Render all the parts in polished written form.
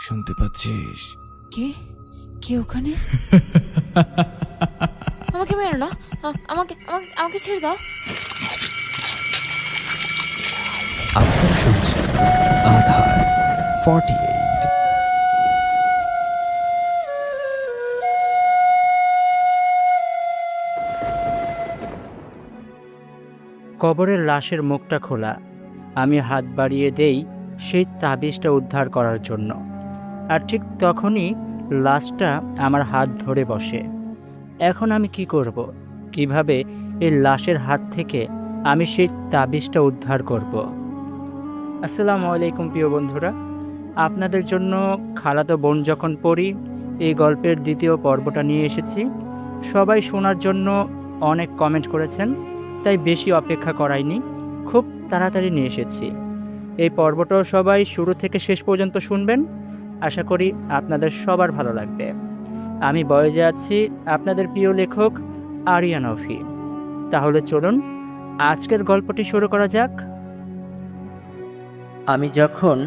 শুনতে পাচ্ছিস? কে কে ওখানে? আমাকে মেরো না, আমাকে আমাকে আমাকে ছেড়ে দাও। আপনারা শুনছেন আধার 48। কবরের লাশের মুখটা খোলা। আমি হাত বাড়িয়ে দেই সেই তাবিজটা উদ্ধার করার জন্য, আর ঠিক তখনই লাশটা আমার হাত ধরে বসে। এখন আমি কি করব? কিভাবে এই লাশের হাত থেকে আমি সেই তাবিজটা উদ্ধার করব? আসসালামু আলাইকুম প্রিয় বন্ধুরা, আপনাদের জন্য খালাতো বোন যখন পড়ি এই গল্পের দ্বিতীয় পর্বটা নিয়ে এসেছি। সবাই শোনার জন্য অনেক কমেন্ট করেছেন, তাই বেশি অপেক্ষা করাইনি, খুব তাড়াতাড়ি নিয়ে এসেছি। এই পর্বটাও সবাই শুরু থেকে শেষ পর্যন্ত শুনবেন, আশা করি আপনাদের সবার ভালো লাগবে। আমি বয়েজে আছি, আপনাদের প্রিয় লেখক আরিয়ান অফি। তাহলে চলুন আজকের গল্পটি শুরু করা যাক। আমি যখন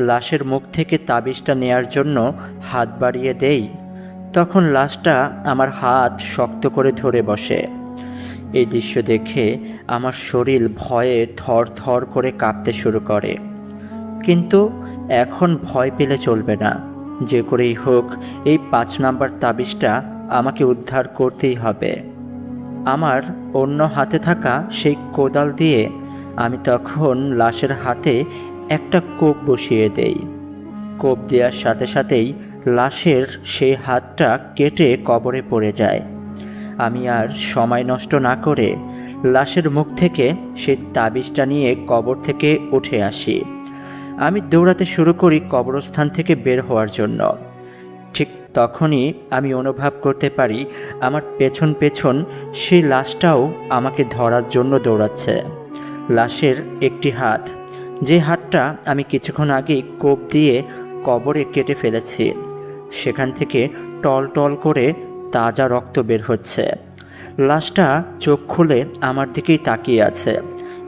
লাশের মুখ থেকে তাবিজটা নেয়ার জন্য হাত বাড়িয়ে দেই, তখন লাশটা আমার হাত শক্ত করে ধরে বসে। এই দৃশ্য দেখে আমার শরীর ভয়ে থর থর করে কাঁপতে শুরু করে। কিন্তু এখন ভয় পেলে চলবে না, যে করেই হোক এই 5 নাম্বার তাবিজটা আমাকে উদ্ধার করতেই হবে। আমার অন্য হাতে থাকা সেই কোদাল দিয়ে আমি তখন লাশের হাতে একটা কোপ বসিয়ে দেই। কোপ দেওয়ার সাথে সাথেই লাশের সেই হাতটা কেটে কবরে পড়ে যায়। আমি আর সময় নষ্ট না করে লাশের মুখ থেকে সেই তাবিজটা নিয়ে কবর থেকে উঠে আসি। আমি দৌড়াতে শুরু করি কবরস্থান থেকে বের হওয়ার জন্য। ঠিক তখনই আমি অনুভব করতে পারি আমার পেছন পেছন সেই লাশটাও আমাকে ধরার জন্য দৌড়াচ্ছে। লাশের একটি হাত, যে হাতটা আমি কিছুক্ষণ আগেই কোপ দিয়ে কবরে কেটে ফেলেছি, সেখান থেকে টল টল করে তাজা রক্ত বের হচ্ছে। লাশটা চোখ খুলে আমার দিকেই তাকিয়ে আছে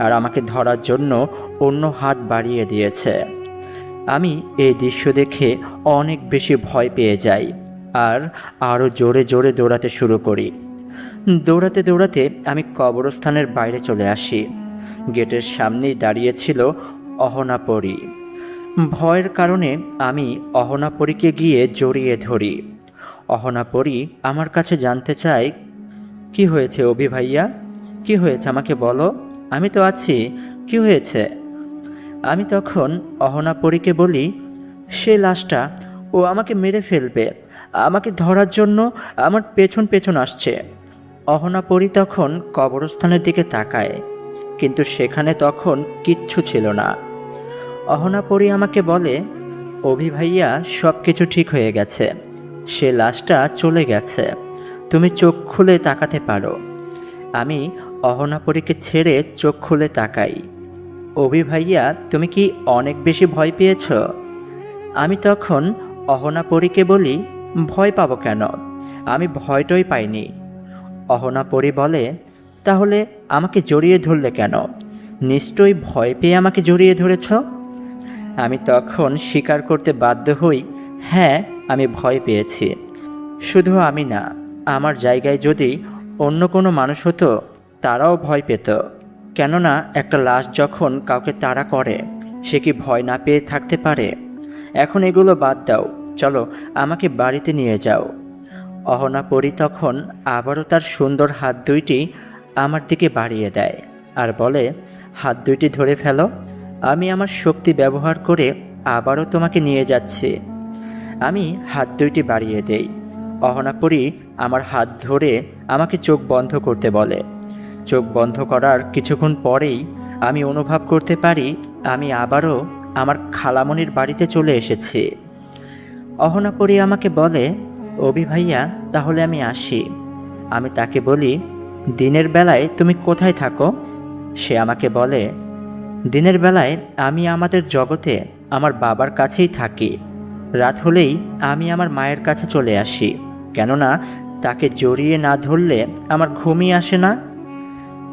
আর আমাকে ধরার জন্য অন্য হাত বাড়িয়ে দিয়েছে। আমি এই দৃশ্য দেখে অনেক বেশি ভয় পেয়ে যাই আর আরও জোরে জোরে দৌড়াতে শুরু করি। দৌড়াতে দৌড়াতে আমি কবরস্থানের বাইরে চলে আসি। গেটের সামনেই দাঁড়িয়েছিল অহনাপরী। ভয়ের কারণে আমি অহনাপরীকে গিয়ে জড়িয়ে ধরি। অহনাপরী আমার কাছে জানতে চায়, কি হয়েছে অভি ভাইয়া? কি হয়েছে আমাকে বলো, আমি তো আছি, কি হয়েছে? আমি তখন অহনাপরীকে বলি, সে লাশটা, ও আমাকে মেরে ফেলবে, আমাকে ধরার জন্য আমার পেছন পেছন আসছে। অহনাপরী তখন কবরস্থানের দিকে তাকায়, কিন্তু সেখানে তখন কিচ্ছু ছিল না। অহনাপরী আমাকে বলে, অভি ভাইয়া, সব কিছু ঠিক হয়ে গেছে, সে লাশটা চলে গেছে, তুমি চোখ খুলে তাকাতে পারো। আমি অহনাপরীকে ছেড়ে চোখ খুলে তাকাই। অভি ভাইয়া, তুমি কি অনেক বেশি ভয় পেয়েছ? আমি তখন অহনাপরীকে বলি, ভয় পাবো কেন, আমি ভয়টই পাইনি। অহনাপরী বলে, তাহলে আমাকে জড়িয়ে ধরলে কেন? নিশ্চয়ই ভয় পেয়ে আমাকে জড়িয়ে ধরেছ। আমি তখন স্বীকার করতে বাধ্য হই, হ্যাঁ, আমি ভয় পেয়েছি। শুধু আমি না, আমার জায়গায় যদি অন্য কোনো মানুষ হতো তারাও ভয় পেত। কেননা একটা লাশ যখন কাউকে তাড়া করে, সে কি ভয় না পেয়ে থাকতে পারে? এখন এগুলো বাদ দাও, চলো আমাকে বাড়িতে নিয়ে যাও। অহনাপরী তখন আবারও তার সুন্দর হাত দুইটি আমার দিকে বাড়িয়ে দেয় আর বলে, হাত দুইটি ধরে ফেলো, আমি আমার শক্তি ব্যবহার করে আবারও তোমাকে নিয়ে যাচ্ছি। আমি হাত দুইটি বাড়িয়ে দেই। অহনাপরী আমার হাত ধরে আমাকে চোখ বন্ধ করতে বলে। চোখ বন্ধ করার কিছুক্ষণ পরেই আমি অনুভব করতে পারি আমি আবারও আমার খালামণির বাড়িতে চলে এসেছি। অহনাপরী আমাকে বলে, অভি ভাইয়া, তাহলে আমি আসি। আমি তাকে বলি, দিনের বেলায় তুমি কোথায় থাকো? সে আমাকে বলে, দিনের বেলায় আমি আমাদের জগতে আমার বাবার কাছেই থাকি, রাত হলেই আমি আমার মায়ের কাছে চলে আসি, কেননা তাকে জড়িয়ে না ধরলে আমার ঘুমই আসে না।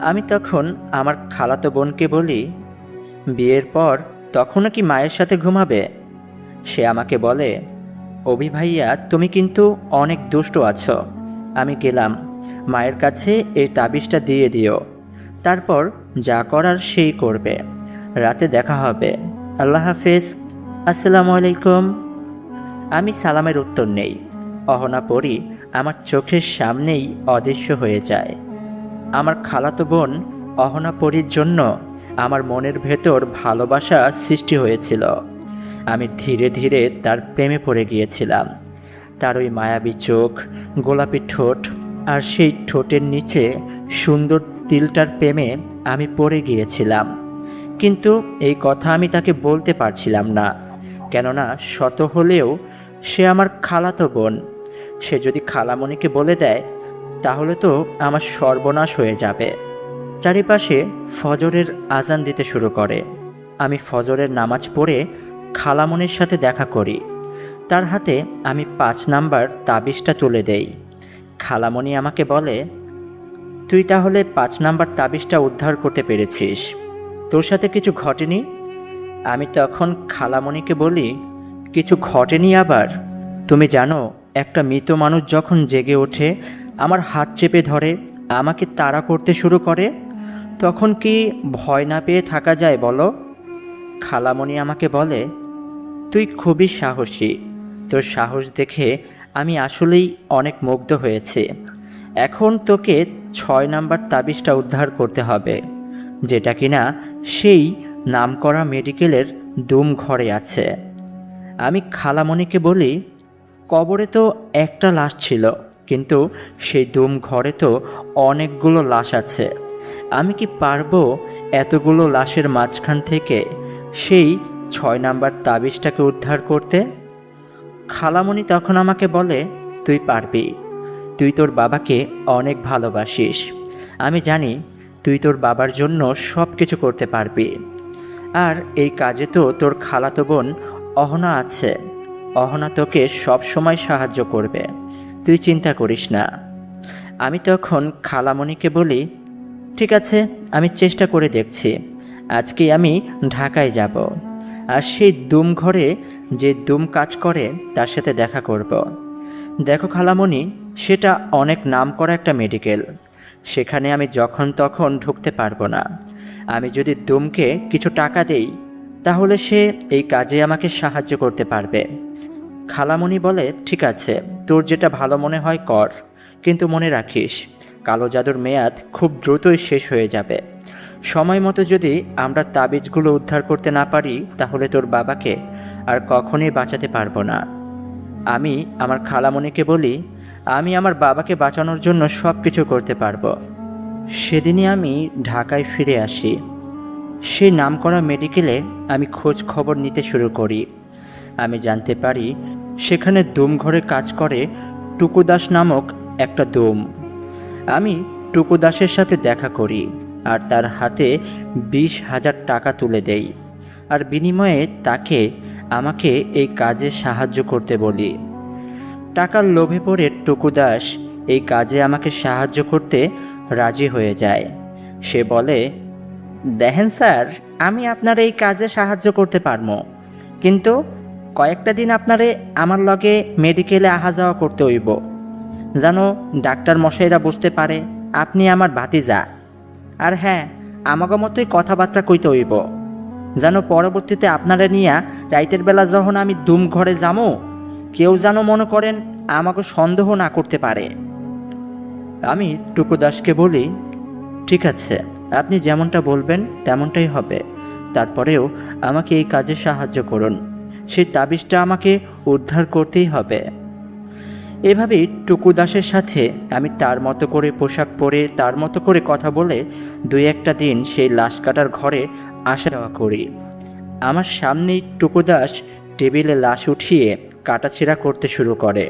আমি তখন আমার খালাতো বোনকে বলি, বিয়ের পর তখনও কি মায়ের সাথে ঘুমাবে? সে আমাকে বলে, অভি ভাইয়া, তুমি কিন্তু অনেক দুষ্ট আছো। আমি গেলাম, মায়ের কাছে এই তাবিজটা দিয়ে দিও, তারপর যা করার সেই করবে। রাতে দেখা হবে। আল্লাহ হাফেজ। আসসালামু আলাইকুম। আমি সালামের উত্তর নেই। অহনা পরি আমার চোখের সামনেই অদৃশ্য হয়ে যায়। আমার খালাতো বোন অহনা পরির জন্য আমার মনের ভেতর ভালোবাসা সৃষ্টি হয়েছিল। আমি ধীরে ধীরে তার প্রেমে পড়ে গিয়েছিলাম। তার ওই মায়াবী চোখ, গোলাপি ঠোঁট আর সেই ঠোঁটের নিচে সুন্দর তিলটার প্রেমে আমি পড়ে গিয়েছিলাম। কিন্তু এই কথা আমি তাকে বলতে পারছিলাম না, কেননা শত হলেও সে আমার খালাতো বোন। সে যদি খালামণিকে বলে দেয় তাহলে তো আমার সর্বনাশ হয়ে যাবে। চারিপাশে ফজরের আজান দিতে শুরু করে। আমি ফজরের নামাজ পড়ে খালামণির সাথে দেখা করি। তার হাতে আমি 5 নাম্বার তাবিজটা তুলে দেই। খালামণি আমাকে বলে, তুই তাহলে 5 নাম্বার তাবিজটা উদ্ধার করতে পেরেছিস, তোর সাথে কিছু ঘটেনি? আমি তখন খালামণিকে বলি, কিছু ঘটেনি আবার? তুমি জানো, একটা মৃত মানুষ যখন জেগে ওঠে, আমার হাত চেপে ধরে, আমাকে তাড়া করতে শুরু করে, তখন কি ভয় না পেয়ে থাকা যায় বলো? খালামণি আমাকে বলে, তুই খুবই সাহসী। তোর সাহস দেখে আমি আসলেই অনেক মুগ্ধ হয়েছি। এখন তোকে 6 নাম্বার তাবিজটা উদ্ধার করতে হবে, যেটা কিনা সেই নামকরা মেডিকেলের দুম ঘরে আছে। আমি খালামণিকে বলি, কবরে তো একটা লাশ ছিল, কিন্তু সেই দুম ঘরে তো অনেকগুলো লাশ আছে। আমি কি পারবো এতগুলো লাশের মাঝখান থেকে সেই 6 নাম্বার তাবিজটাকে উদ্ধার করতে? খালামণি তখন আমাকে বলে, তুই পারবি। তুই তোর বাবাকে অনেক ভালোবাসিস। আমি জানি তুই তোর বাবার জন্য সব কিছু করতে পারবি। আর এই কাজে তো তোর খালাতো বোন অহনা আছে। অহনা তোকে সব সময় সাহায্য করবে, তুই চিন্তা করিস না। আমি তখন খালামণিকে বলি, ঠিক আছে, আমি চেষ্টা করে দেখছি। আজকে আমি ঢাকায় যাব, আর সেই দুম ঘরে যে দুম কাজ করে তার সাথে দেখা করব। দেখো খালামণি, সেটা অনেক নামকরা একটা মেডিকেল। সেখানে আমি যখন তখন ঢুকতে পারবো না। আমি যদি দুমকে কিছু টাকা দেই তাহলে সে এই কাজে আমাকে সাহায্য করতে পারবে। খালামণি বলে, ঠিক আছে, তোর যেটা ভালো মনে হয় কর, কিন্তু মনে রাখিস কালো জাদুর মেয়াদ খুব দ্রুতই শেষ হয়ে যাবে। সময় মতো যদি আমরা তাবিজগুলো উদ্ধার করতে না পারি তাহলে তোর বাবাকে আর কখনোই বাঁচাতে পারবো না। আমি আমার খালামণিকে বলি, আমি আমার বাবাকে বাঁচানোর জন্য সব কিছু করতে পারবো। সেদিনই আমি ঢাকায় ফিরে আসি। সেই নামকরা মেডিকেলে আমি খোঁজ খবর নিতে শুরু করি। আমি জানতে পারি সেখানে দুম ঘরে কাজ করে টুকু দাস নামক একটা দুম। আমি টুকু দাসের সাথে দেখা করি আর তার হাতে 20,000 টাকা তুলে দেই, আর বিনিময়ে তাকে আমাকে এই কাজে সাহায্য করতে বলি। টাকার লোভে পড়ে টুকু দাস এই কাজে আমাকে সাহায্য করতে রাজি হয়ে যায়। সে বলে, দেখেন স্যার, আমি আপনার এই কাজে সাহায্য করতে পারবো, কিন্তু কয়েকটা দিন আপনারে আমার লগে মেডিকেলে আহা যাওয়া করতে হইব, যেন ডাক্তার মশাইরা বুঝতে পারে আপনি আমার ভাতিজা। আর হ্যাঁ, আমাকে মতোই কথাবার্তা কইতে হইব, যেন পরবর্তীতে আপনারা নিয়ে রাইতের বেলা যখন আমি দুম ঘরে যামো, কেউ যেন মনে করেন আমাকে সন্দেহ না করতে পারে। আমি টুকু দাসকে বলি, ঠিক আছে, আপনি যেমনটা বলবেন তেমনটাই হবে, তারপরেও আমাকে এই কাজে সাহায্য করুন। সেই তাবিজটা আমাকে উদ্ধার করতেই হবে। এভাবেই টুকু দাসের সাথে আমি তার মতো করে পোশাক পরে, তার মতো করে কথা বলে 2-1টা দিন সেই লাশ কাটার ঘরে আসা যাওয়া করি। আমার সামনেই টুকু দাস টেবিলে লাশ উঠিয়ে কাটাছেঁড়া করতে শুরু করে,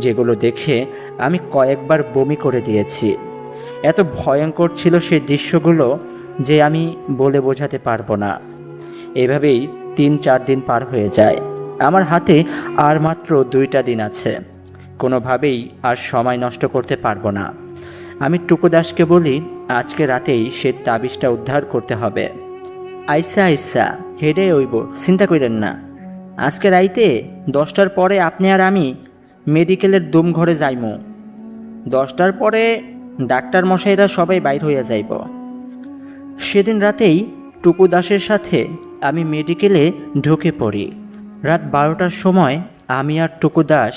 যেগুলো দেখে আমি কয়েকবার বমি করে দিয়েছি। এত ভয়ঙ্কর ছিল সেই দৃশ্যগুলো যে আমি বলে বোঝাতে পারবো না। এভাবেই 3-4 দিন পার হয়ে যায়। আমার হাতে আর মাত্র 2টা দিন আছে। কোনোভাবেই আর সময় নষ্ট করতে পারবো না। আমি টুকু দাসকে বলি, আজকে রাতেই সে তাবিজটা উদ্ধার করতে হবে। আইসা আইসা হেডে হইব, চিন্তা করেন না। আজকে রাইতে 10টার পরে আপনি আর আমি মেডিকেলের দম ঘরে যাইমু। 10টার পরে ডাক্তার মশাইরা সবাই বাইর হইয়া যাইব। সেদিন রাতেই টুকু দাসের সাথে আমি মেডিকেলে ঢুকে পড়ি। রাত 12টার সময় আমি আর টুকু দাস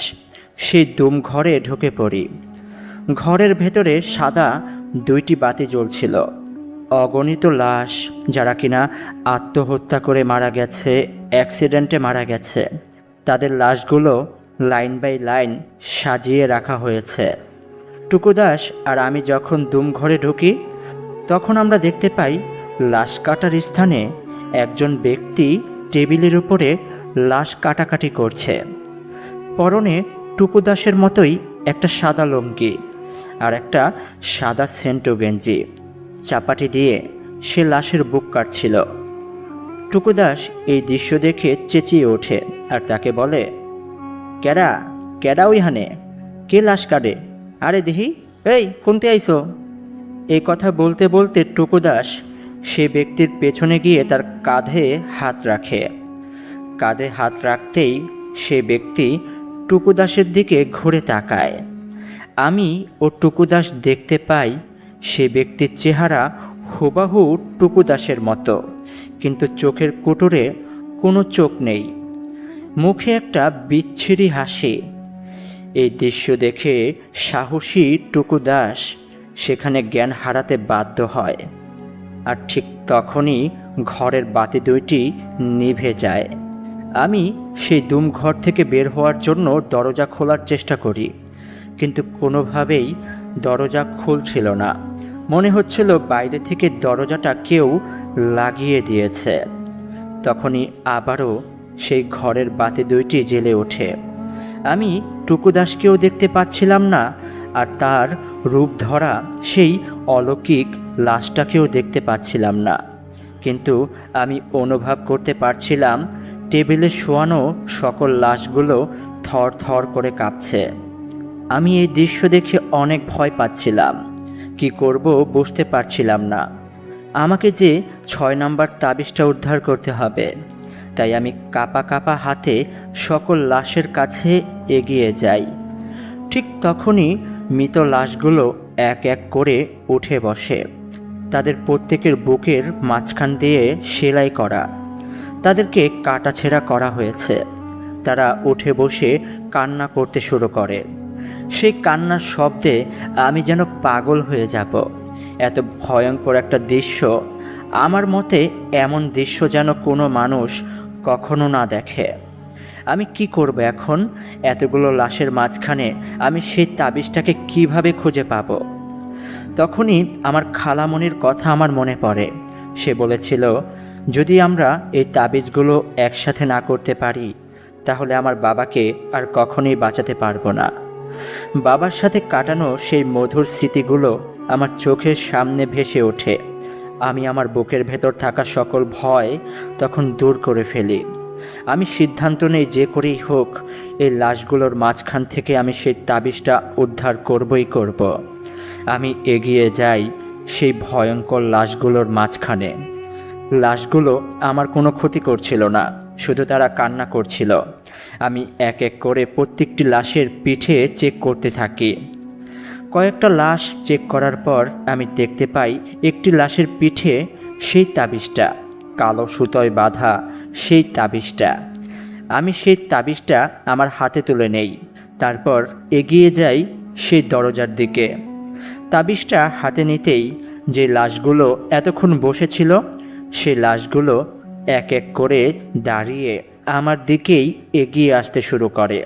সেই দম ঘরে ঢুকে পড়ি। ঘরের ভেতরে সাদা 2টি বাতি জ্বলছিল। অগণিত লাশ, যারা কিনা আত্মহত্যা করে মারা গেছে, অ্যাক্সিডেন্টে মারা গেছে, তাদের লাশগুলো লাইন বাই লাইন সাজিয়ে রাখা হয়েছে। টুকু দাস আর আমি যখন দুম ঘরে ঢুকি তখন আমরা দেখতে পাই লাশ কাটার স্থানে একজন ব্যক্তি টেবিলের উপরে লাশ কাটাকাটি করছে। পরনে টুকু দাসের মতোই একটা সাদা লুঙ্গি আর একটা সাদা সেন্টো গেঞ্জি। চাপাটি দিয়ে সে লাশের বুক কাটছিল। টুকু দাস এই দৃশ্য দেখে চেঁচিয়ে ওঠে আর তাকে বলে, কেডা কেডা ওইখানে, কে লাশ কাটে? আরে দেখি, এই কোনতে আইসো? এই কথা বলতে বলতে টুকু দাস সে ব্যক্তির পেছনে গিয়ে তার কাঁধে হাত রাখে। কাঁধে হাত রাখতেই সে ব্যক্তি টুকু দাসের দিকে ঘুরে তাকায়। আমি ও টুকু দাস দেখতে পাই সে ব্যক্তির চেহারা হুবাহু টুকু দাসের মতো, কিন্তু চোখের কুটুরে কোনো চোখ নেই, মুখে একটা বিচ্ছিরি হাসি। এই দৃশ্য দেখে সাহসী টুকু দাস সেখানে জ্ঞান হারাতে বাধ্য হয়। আর ঠিক তখনই ঘরের বাতি 2টি নিভে যায়। আমি সেই দুম ঘর থেকে বের হওয়ার জন্য দরজা খোলার চেষ্টা করি, কিন্তু কোনোভাবেই দরজা খুলছিল না। মনে হচ্ছিল বাইরে থেকে দরজাটা কেউ লাগিয়ে দিয়েছে। তখনই আবারও সেই ঘরের বাতি 2টি জ্বেলে ওঠে। আমি টুকু দাসকেও দেখতে পাচ্ছিলাম না, আর তার রূপ ধরা সেই অলৌকিক লাশটাকেও দেখতে পাচ্ছিলাম না, কিন্তু আমি অনুভব করতে পারছিলাম টেবিলে শোয়ানো সকল লাশগুলো থর থর করে কাঁপছে। আমি এই দৃশ্য দেখে অনেক ভয় পাচ্ছিলাম, কি করব বুঝতে পারছিলাম না। আমাকে যে 6 নম্বর তাবিজটা উদ্ধার করতে হবে, তাই আমি কাঁপা কাঁপা হাতে সকল লাশের কাছে এগিয়ে যাই। ঠিক তখনই মৃত লাশগুলো এক এক করে উঠে বসে। তাদের প্রত্যেকের বুকের মাঝখান দিয়ে সেলাই করা, তাদেরকে কাটাছেঁড়া করা হয়েছে। তারা উঠে বসে কান্না করতে শুরু করে। সেই কান্নার শব্দে আমি যেন পাগল হয়ে যাব। এত ভয়ঙ্কর একটা দৃশ্য, আমার মতে এমন দৃশ্য যেন কোনো মানুষ কখনো না দেখে। আমি কি করব এখন? এতগুলো লাশের মাঝখানে আমি সেই তাবিজটাকে কিভাবে খুঁজে পাব? তখনই আমার খালামণির কথা আমার মনে পড়ে। সে বলেছিল, যদি আমরা এই তাবিজগুলো একসাথে না করতে পারি তাহলে আমার বাবাকে আর কখনোই বাঁচাতে পারবো না। বাবার সাথে কাটানো সেই মধুর স্মৃতিগুলো আমার চোখের সামনে ভেসে ওঠে। আমি আমার বুকের ভেতর থাকা সকল ভয় তখন দূর করে ফেলি। আমি সিদ্ধান্ত নেই যে করেই হোক এই লাশগুলোর মাঝখান থেকে আমি সেই তাবিজটা উদ্ধার করবই করব। আমি এগিয়ে যাই সেই ভয়ঙ্কর লাশগুলোর মাঝখানে। লাশগুলো আমার কোনো ক্ষতি করছিল না, শুধু তারা কান্না করছিল। আমি এক এক করে প্রত্যেকটি লাশের পিঠে চেক করতে থাকি। কয়েকটা লাশ চেক করার পর আমি দেখতে পাই একটি লাশের পিঠে সেই তাবিজটা, কালো সুতোয় বাঁধা সেই তাবিজটা। আমি সেই তাবিজটা আমার হাতে তুলে নেই, তারপর এগিয়ে যাই সেই দরজার দিকে। তাবিজটা হাতে নিতেই যে লাশগুলো এতক্ষণ বসেছিল সেই লাশগুলো এক এক করে দাঁড়িয়ে আমার দিকেই এগিয়ে আসতে শুরু করে।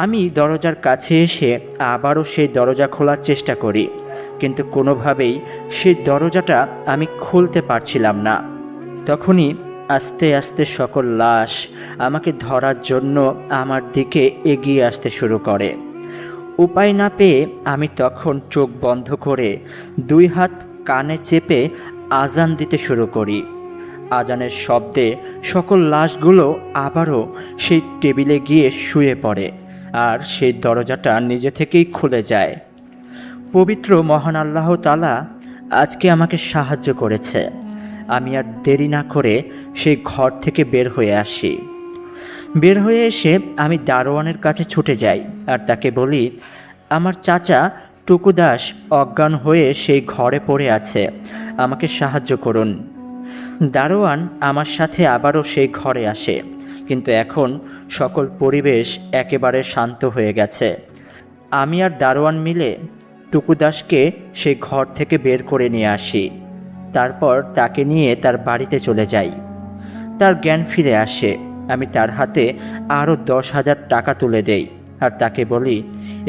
আমি দরজার কাছে এসে আবারও সেই দরজা খোলার চেষ্টা করি, কিন্তু কোনোভাবেই সেই দরজাটা আমি খুলতে পারছিলাম না। তখনই আস্তে আস্তে সকল লাশ আমাকে ধরার জন্য আমার দিকে এগিয়ে আসতে শুরু করে। উপায় না পেয়ে আমি তখন চোখ বন্ধ করে 2 হাত কানে চেপে আজান দিতে শুরু করি। আজানের শব্দে সকল লাশগুলো আবারও সেই টেবিলে গিয়ে শুয়ে পড়ে, আর সেই দরজাটা নিজে থেকেই খুলে যায়। পবিত্র মহান আল্লাহ তাআলা আজকে আমাকে সাহায্য করেছে। আমি আর দেরি না করে সেই ঘর থেকে বের হয়ে আসি। বের হয়ে এসে আমি দারোয়ানের কাছে ছুটে যাই আর তাকে বলি, আমার চাচা টুকু দাস অজ্ঞান হয়ে সেই ঘরে পড়ে আছে, আমাকে সাহায্য করুন। দারোয়ান আমার সাথে আবারও সেই ঘরে আসে, কিন্তু এখন সকল পরিবেশ একেবারে শান্ত হয়ে গেছে। আমি আর দারোয়ান মিলে টুকু দাসকে সেই ঘর থেকে বের করে নিয়ে আসি। তারপর তাকে নিয়ে তার বাড়িতে চলে যাই। তার জ্ঞান ফিরে আসে। আমি তার হাতে আরও 10,000 টাকা তুলে দেই আর তাকে বলি,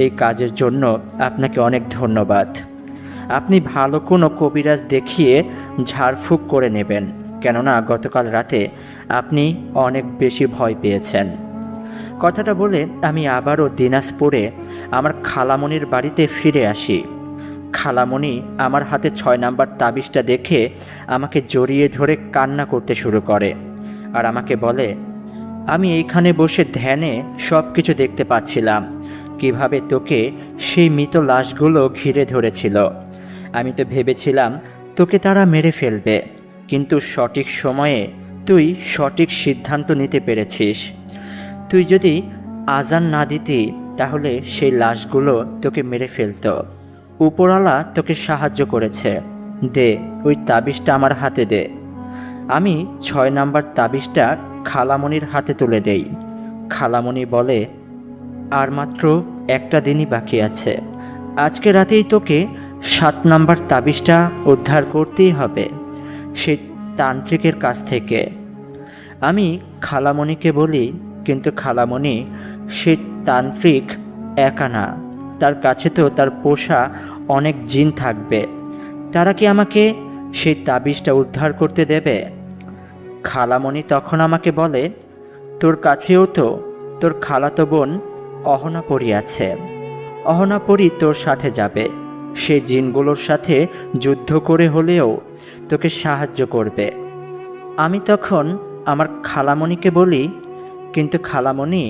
এই কাজের জন্য আপনাকে অনেক ধন্যবাদ। আপনি ভালো কোনো কবিরাজ দেখিয়ে ঝাড়ফুঁক করে নেবেন, কেননা গতকাল রাতে আপনি অনেক বেশি ভয় পেয়েছেন। কথাটা বলে আমি আবারও দিনাজপুরে আমার খালামণির বাড়িতে ফিরে আসি। খালামণি আমার হাতে 6 নাম্বার তাবিজটা দেখে আমাকে জড়িয়ে ধরে কান্না করতে শুরু করে আর আমাকে বলে, আমি এইখানে বসে ধ্যানে সব কিছু দেখতে পাচ্ছিলাম, কিভাবে তোকে সেই মৃত লাশগুলো ঘিরে ধরেছিল। আমি তো ভেবেছিলাম তোকে তারা মেরে ফেলবে, কিন্তু সঠিক সময়ে তুই সঠিক সিদ্ধান্ত নিতে পেরেছিস। তুই যদি আজান না দিতি তাহলে সেই লাশগুলো তোকে মেরে ফেলতো। উপরওয়ালা তোকে সাহায্য করেছে, দে ওই তাবিজটা আমার হাতে দে। আমি 6 নাম্বার তাবিজটা খালামণির হাতে তুলে দেই। খালামণি বলে, আর মাত্র একটা দিনই বাকি আছে, আজকে রাতেই তোকে 7 নাম্বার তাবিজটা উদ্ধার করতেই হবে সেই তান্ত্রিকের কাছ থেকে। আমি খালামণিকে বলি, কিন্তু খালামণি সে তান্ত্রিক একা না, তার কাছে তো তার পোষা অনেক জিন থাকবে, তারা কি আমাকে সেই তাবিজটা উদ্ধার করতে দেবে? খালামণি তখন আমাকে বলে, তোর কাছেও তো তোর খালাতো বোন অহনাপরি আছে, অহনাপরি তোর সাথে যাবে, সে জিনগুলোর সাথে যুদ্ধ করে হলেও তোকে সাহায্য করবে। আমি তখন আমার খালামণিকে বলি, কিন্তু খালামণি,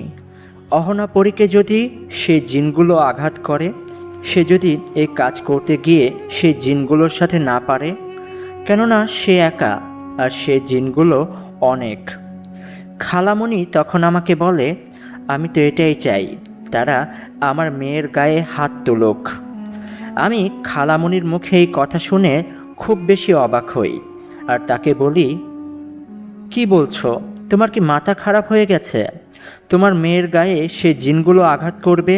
অহনাপরীকে যদি সেই জিনগুলো আঘাত করে, সে যদি এই কাজ করতে গিয়ে সেই জিনগুলোর সাথে না পারে, কেননা সে একা আর সে জিনগুলো অনেক। খালামণি তখন আমাকে বলে, আমি তো এটাই চাই, তারা আমার মেয়ের গায়ে হাত তুলুক। আমি খালামণির মুখে এই কথা শুনে খুব বেশি অবাক হই আর তাকে বলি, কি বলছো? তোমার কি মাথা খারাপ হয়ে গেছে? তোমার মেয়ের গায়ে সে জিনগুলো আঘাত করবে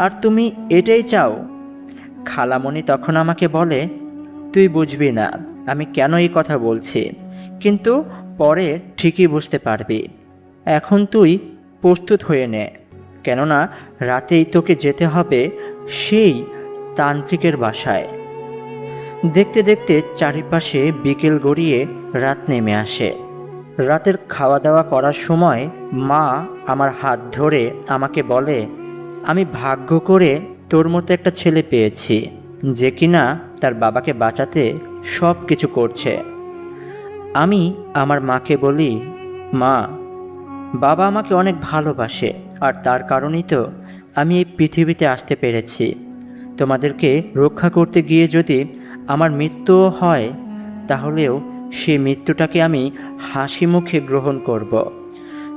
আর তুমি এটাই চাও? খালামণি তখন আমাকে বলে, তুই বুঝবি না আমি কেন এই কথা বলছি, কিন্তু পরে ঠিকই বুঝতে পারবি। এখন তুই প্রস্তুত হয়ে নে, কেননা রাতেই তোকে যেতে হবে সেই তান্ত্রিকের বাসায়। দেখতে দেখতে চারিপাশে বিকেল গড়িয়ে রাত নেমে আসে। রাতের খাওয়া দাওয়া করার সময় মা আমার হাত ধরে আমাকে বলে, আমি ভাগ্য করে তোর মতো একটা ছেলে পেয়েছি, যে কিনা তার বাবাকে বাঁচাতে সব কিছু করছে। আমি আমার মাকে বলি, মা, বাবা আমাকে অনেক ভালোবাসে আর তার কারণেই তো আমি এই পৃথিবীতে আসতে পেরেছি। তোমাদেরকে রক্ষা করতে গিয়ে যদি আমার মৃত্যুও হয়, তাহলেও সেই মৃত্যুটাকে আমি হাসি মুখে গ্রহণ করব।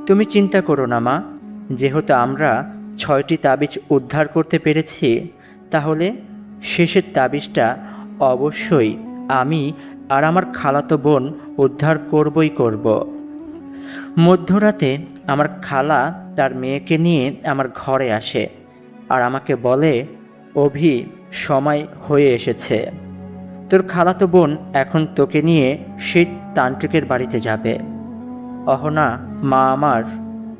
তুমি চিন্তা করো না মা, যেহেতু আমরা 6টি তাবিজ উদ্ধার করতে পেরেছি, তাহলে শেষের তাবিজটা অবশ্যই আমি আর আমার খালাতো বোন উদ্ধার করবই করব। মধ্যরাতে আমার খালা তার মেয়েকে নিয়ে আমার ঘরে আসে আর আমাকে বলে, অভি, সময় হয়ে এসেছে, তোর খালাতো বোন এখন তোকে নিয়ে সেই তান্ত্রিকের বাড়িতে যাবে। অহনা, মা আমার,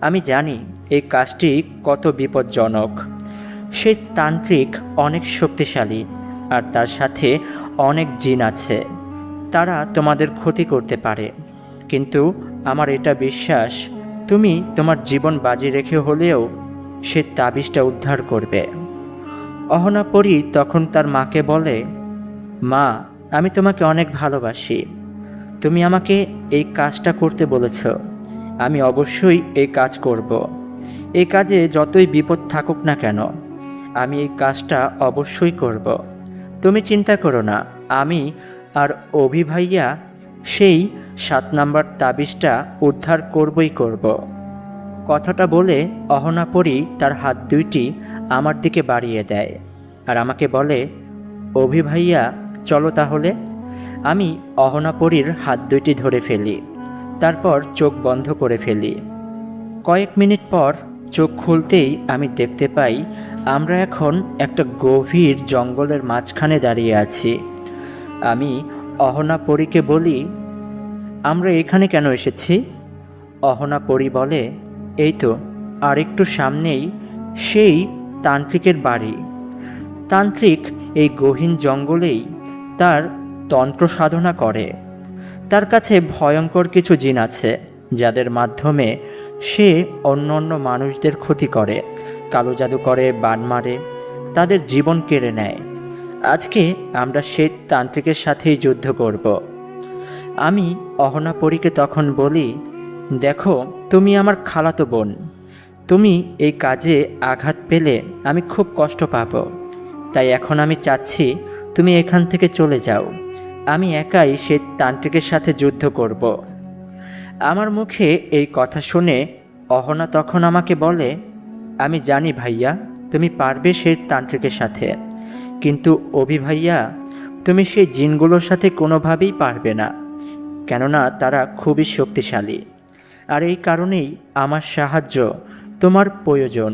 আমি জানি এই কাজটি কত বিপজ্জনক। সেই তান্ত্রিক অনেক শক্তিশালী আর তার সাথে অনেক জিন আছে, তারা তোমাদের ক্ষতি করতে পারে, কিন্তু আমার এটা বিশ্বাস তুমি তোমার জীবন বাজি রেখে হলেও সে তাবিজটা উদ্ধার করবে। অহনাপরি তখন তার মাকে বলে, মা, আমি তোমাকে অনেক ভালোবাসি, তুমি আমাকে এই কাজটা করতে বলেছ, আমি অবশ্যই এই কাজ করব। এই কাজে যতই বিপদ থাকুক না কেন, আমি এই কাজটা অবশ্যই করব। তুমি চিন্তা করো না, আমি আর অভি ভাইয়া সেই 7 নাম্বার তাবিজটা উদ্ধার করবই করব। কথাটা বলে অহনাপরী তার হাত দুইটি আমার দিকে বাড়িয়ে দেয় আর আমাকে বলে, অভি ভাইয়া চলো তাহলে। আমি অহনাপরীর হাত দুইটি ধরে ফেলি, তারপর চোখ বন্ধ করে ফেলি। কয়েক মিনিট পর চোখ খুলতেই আমি দেখতে পাই আমরা এখন একটা গভীর জঙ্গলের মাঝখানে দাঁড়িয়ে আছি। আমি অহনাপরীকে বলি, আমরা এখানে কেন এসেছি? অহনাপরী বলে, এই তো আর একটু সামনেই সেই তান্ত্রিকের বাড়ি। তান্ত্রিক এই গহীন জঙ্গলেই তার তন্ত্র সাধনা করে। তার কাছে ভয়ঙ্কর কিছু জিন আছে যাদের মাধ্যমে সে অন্য অন্য মানুষদের ক্ষতি করে, কালো জাদু করে, বান মারে, তাদের জীবন কেড়ে নেয়। আজকে আমরা সেই তান্ত্রিকের সাথেই যুদ্ধ করব। আমি অহনাপরীকে তখন বলি, দেখো তুমি আমার খালাতো বোন, তুমি এই কাজে আঘাত পেলে আমি খুব কষ্ট পাব। তাই এখন আমি চাচ্ছি তুমি এখান থেকে চলে যাও। আমি একাই সেই তান্ত্রিকের সাথে যুদ্ধ করব। আমার মুখে এই কথা শুনে অহনা তখন আমাকে বলে, আমি জানি ভাইয়া তুমি পারবে সেই তান্ত্রিকের সাথে, কিন্তু অভি ভাইয়া তুমি সেই জিনগুলোর সাথে কোনোভাবেই পারবে না, কেননা তারা খুবই শক্তিশালী। আর এই কারণেই আমার সাহায্য তোমার প্রয়োজন।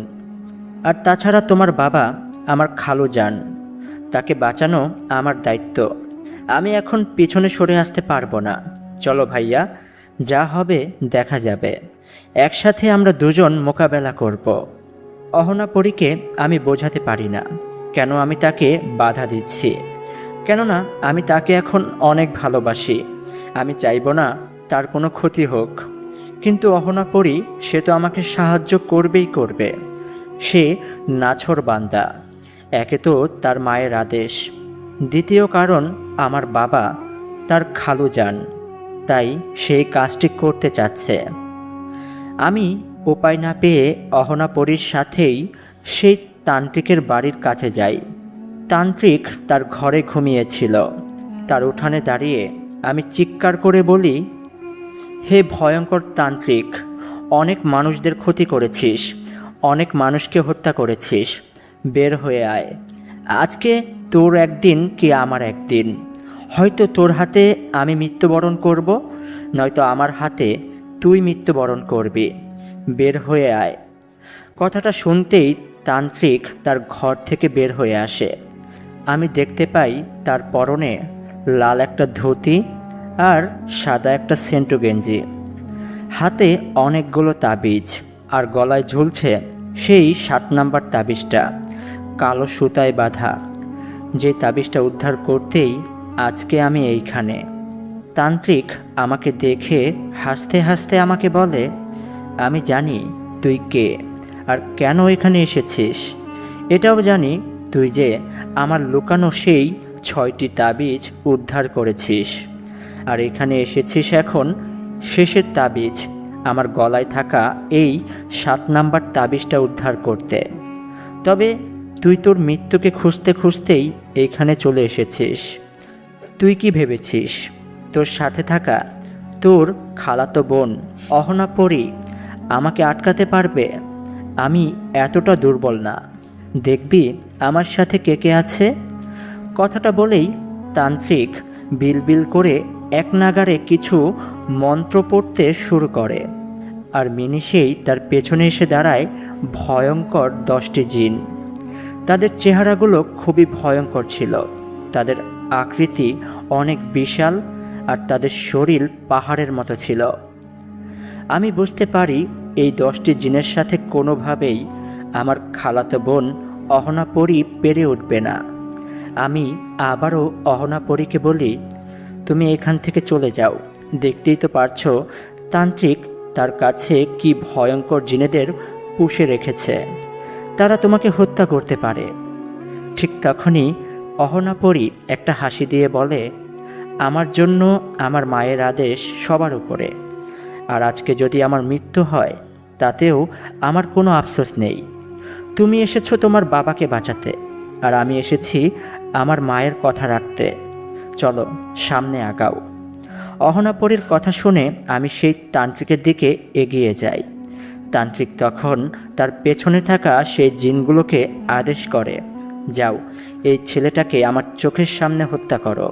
আর তাছাড়া তোমার বাবা আমার খালু যান, তাকে বাঁচানো আমার দায়িত্ব। আমি এখন পিছনে সরে আসতে পারবো না। চলো ভাইয়া, যা হবে দেখা যাবে, একসাথে আমরা দুজন মোকাবেলা করব। অহনাপরীকে আমি বোঝাতে পারি না কেন আমি তাকে বাধা দিচ্ছি, কেননা আমি তাকে এখন অনেক ভালোবাসি। আমি চাইব না তার কোনো ক্ষতি হোক, কিন্তু অহনাপরী সে তো আমাকে সাহায্য করবেই করবে। সে নাছোড় বান্দা। একে তো তার মায়ের আদেশ, দ্বিতীয় কারণ আমার বাবা তার খালু যান, তাই সেই কাজটি করতে চাচ্ছে। আমি উপায় না পেয়ে অহনাপরীর সাথেই সেই তান্ত্রিকের বাড়ির কাছে যাই। তান্ত্রিক তার ঘরে ঘুমিয়েছিল। তার উঠানে দাঁড়িয়ে আমি চিৎকার করে বলি, হে ভয়ঙ্কর তান্ত্রিক, অনেক মানুষদের ক্ষতি করেছিস, অনেক মানুষকে হত্যা করেছিস, বের হয়ে আয়। আজকে তোর একদিন কি আমার একদিন। হয়তো তোর হাতে আমি মৃত্যুবরণ করব, নয়তো আমার হাতে তুই মৃত্যুবরণ করবি। বের হয়ে আয়। কথাটা শুনতেই তান্ত্রিক তার ঘর থেকে বের হয়ে আসে। আমি দেখতে পাই তার পরনে লাল একটা ধুতি আর সাদা একটা সেন্টু গেঞ্জি, হাতে অনেকগুলো তাবিজ, আর গলায় ঝুলছে সেই 7 নাম্বার তাবিজটা, কালো সুতায় বাঁধা। যে তাবিজটা উদ্ধার করতেই আজকে আমি এইখানে। তান্ত্রিক আমাকে দেখে হাসতে হাসতে আমাকে বলে, আমি জানি তুই কে আর কেন এখানে এসেছিস। এটাও জানি তুই যে আমার লুকানো সেই 6টি তাবিজ উদ্ধার করেছিস, আর এখানে এসেছিস এখন শেষের তাবিজ, আমার গলায় থাকা এই 7 নাম্বার তাবিজটা উদ্ধার করতে। তবে তুই তোর মৃত্যুকে খুঁজতে খুঁজতেই এইখানে চলে এসেছিস। তুই কি ভেবেছিস তোর সাথে থাকা তোর খালাতো বোন অহনাপরী আমাকে আটকাতে পারবে? আমি এতটা দুর্বল না, দেখবি আমার সাথে কে কে আছে। কথাটা বলেই তান্ত্রিক বিলবিল করে এক নাগারে কিছু মন্ত্র পড়তে শুরু করে, আর মিনিষেই তার পেছনে এসে দাঁড়ায় ভয়ঙ্কর 10টি জিন। তাদের চেহারাগুলো খুবই ভয়ঙ্কর ছিল, তাদের আকৃতি অনেক বিশাল, আর তাদের শরীর পাহাড়ের মতো ছিল। আমি বুঝতে পারি এই 10টি জিনের সাথে কোনোভাবেই আমার খালাতো বোন অহনাপরী পেরে উঠবে না। আমি আবারও অহনাপরীকে বলি, তুমি এখান থেকে চলে যাও। দেখতেই তো পারছো তান্ত্রিক তার কাছে কি ভয়ঙ্কর জিনেদের পুষে রেখেছে, তারা তোমাকে হত্যা করতে পারে। ঠিক তখনই অহনাপরী একটা হাসি দিয়ে বলে, আমার জন্য আমার মায়ের আদেশ সবার উপরে, আর আজকে যদি আমার মৃত্যু হয় তাতেও আমার কোনো আফসোস নেই। তুমি এসেছো তোমার বাবাকে বাঁচাতে, আর আমি এসেছি আমার মায়ের কথা রাখতে। চলো সামনে আগাও। অহনাপরীর কথা শুনে আমি সেই তান্ত্রিকের দিকে এগিয়ে যাই। তান্ত্রিক তখন তার পেছনে থাকা সেই জিনগুলোকে আদেশ করে, যাও, এই ছেলেটাকে আমার চোখের সামনে হত্যা করো।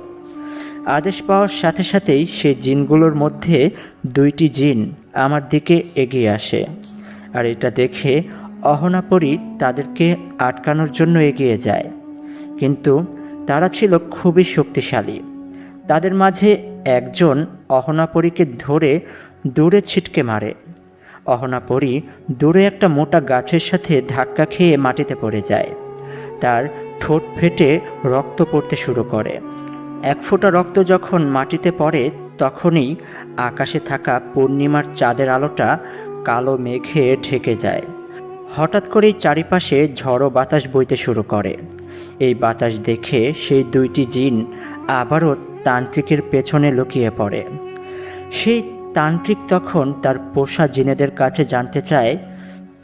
আদেশ পাওয়ার সাথে সাথেই সেই জিনগুলোর মধ্যে 2টি জিন আমার দিকে এগিয়ে আসে। আর এটা দেখে অহনাপরী তাদেরকে আটকানোর জন্য এগিয়ে যায়, কিন্তু তারা ছিল খুবই শক্তিশালী। তাদের মাঝে একজন অহনাপরীকে ধরে দূরে ছিটকে মারে। অহনাপরী দূরে একটা মোটা গাছের সাথে ধাক্কা খেয়ে মাটিতে পড়ে যায়। তার ঠোঁট ফেটে রক্ত পড়তে শুরু করে। 1 ফোঁটা রক্ত যখন মাটিতে পড়ে তখনই আকাশে থাকা পূর্ণিমার চাঁদের আলোটা কালো মেঘে ঢেকে যায়। হঠাৎ করেই চারিপাশে ঝড়ো বাতাস বইতে শুরু করে। এই বাতাস দেখে সেই 2টি জিন আবারও তান্ত্রিকের পেছনে লুকিয়ে পড়ে। সেই তান্ত্রিক তখন তার পোষা জিনেদের কাছে জানতে চায়,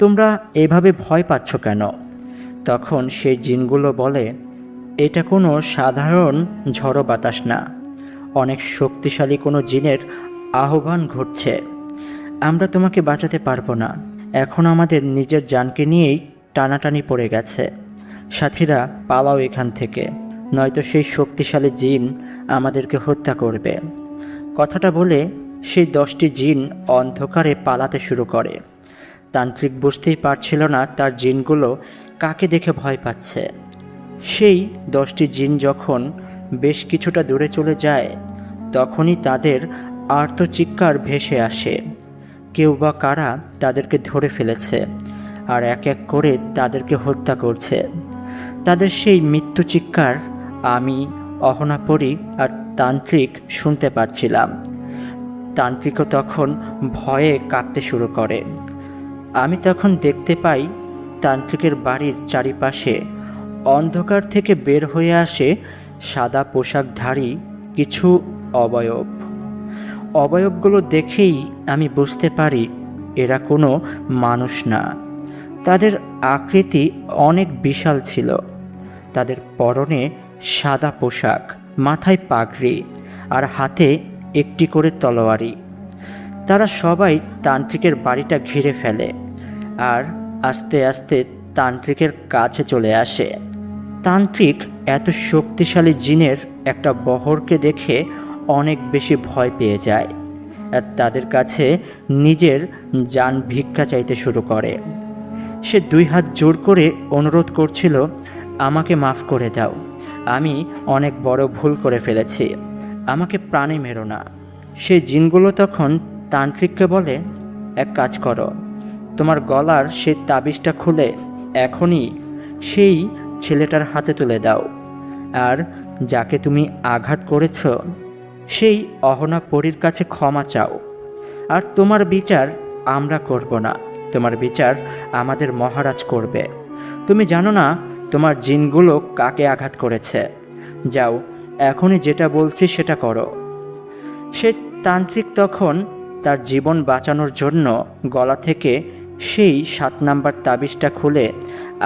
তোমরা এভাবে ভয় পাচ্ছ কেন? তখন সেই জিনগুলো বলে, এটা কোনো সাধারণ ঝড়ো বাতাস না, অনেক শক্তিশালী কোনো জিনের আহ্বান ঘটছে। আমরা তোমাকে বাঁচাতে পারবো না, এখন আমাদের নিজের জানকে নিয়েই টানাটানি পড়ে গেছে। সাথীরা, পালাও এখান থেকে, নয়তো সেই শক্তিশালী জিন আমাদেরকে হত্যা করবে। কথাটা বলে সেই 10টি জিন অন্ধকারে পালাতে শুরু করে। তান্ত্রিক বুঝতেই পারছিল না তার জিনগুলো কাকে দেখে ভয় পাচ্ছে। সেই 10টি জিন যখন বেশ কিছুটা দূরে চলে যায় তখনই তাদের আর্তচিৎকার ভেসে আসে। কেউ বা কারা তাদেরকে ধরে ফেলেছে আর এক এক করে তাদেরকে হত্যা করছে। তাদের সেই মৃত্যু চিৎকার আমি, অহনাপরী আর তান্ত্রিক শুনতে পাচ্ছিলাম। তান্ত্রিকও তখন ভয়ে কাঁপতে শুরু করে। আমি তখন দেখতে পাই তান্ত্রিকের বাড়ির চারিপাশে অন্ধকার থেকে বের হয়ে আসে সাদা পোশাকধারী কিছু অবয়ব। অবয়বগুলো দেখেই আমি বুঝতে পারি এরা কোনো মানুষ না। তাদের আকৃতি অনেক বিশাল ছিল। তাদের পরনে সাদা পোশাক, মাথায় পাগড়ি আর হাতে একটি করে তলোয়ারি। তারা সবাই তান্ত্রিকের বাড়িটা ঘিরে ফেলে আর আস্তে আস্তে তান্ত্রিকের কাছে চলে আসে। তান্ত্রিক এত শক্তিশালী জিনের একটা বহরকে দেখে অনেক বেশি ভয় পেয়ে যায় আর তাদের কাছে নিজের জান ভিক্ষা চাইতে শুরু করে। সে 2 হাত জোর করে অনুরোধ করছিল, আমাকে মাফ করে দাও, আমি অনেক বড় ভুল করে ফেলেছি, আমাকে প্রাণে মেরো না। সেই জিনগুলো তখন তান্ত্রিককে বলে, এক কাজ করো, তোমার গলার সেই তাবিজটা খুলে এখনই সেই ছেলেটার হাতে তুলে দাও, আর যাকে তুমি আঘাত করেছ সেই অহনাপরীর কাছে ক্ষমা চাও। আর তোমার বিচার আমরা করব না, তোমার বিচার আমাদের মহারাজ করবে। তুমি জানো না তোমার জিনগুলো কাকে আঘাত করেছে। যাও, এখনই যেটা বলছি সেটা করো। সে তান্ত্রিক তখন তার জীবন বাঁচানোর জন্য গলা থেকে সেই 7 নাম্বার তাবিজটা খুলে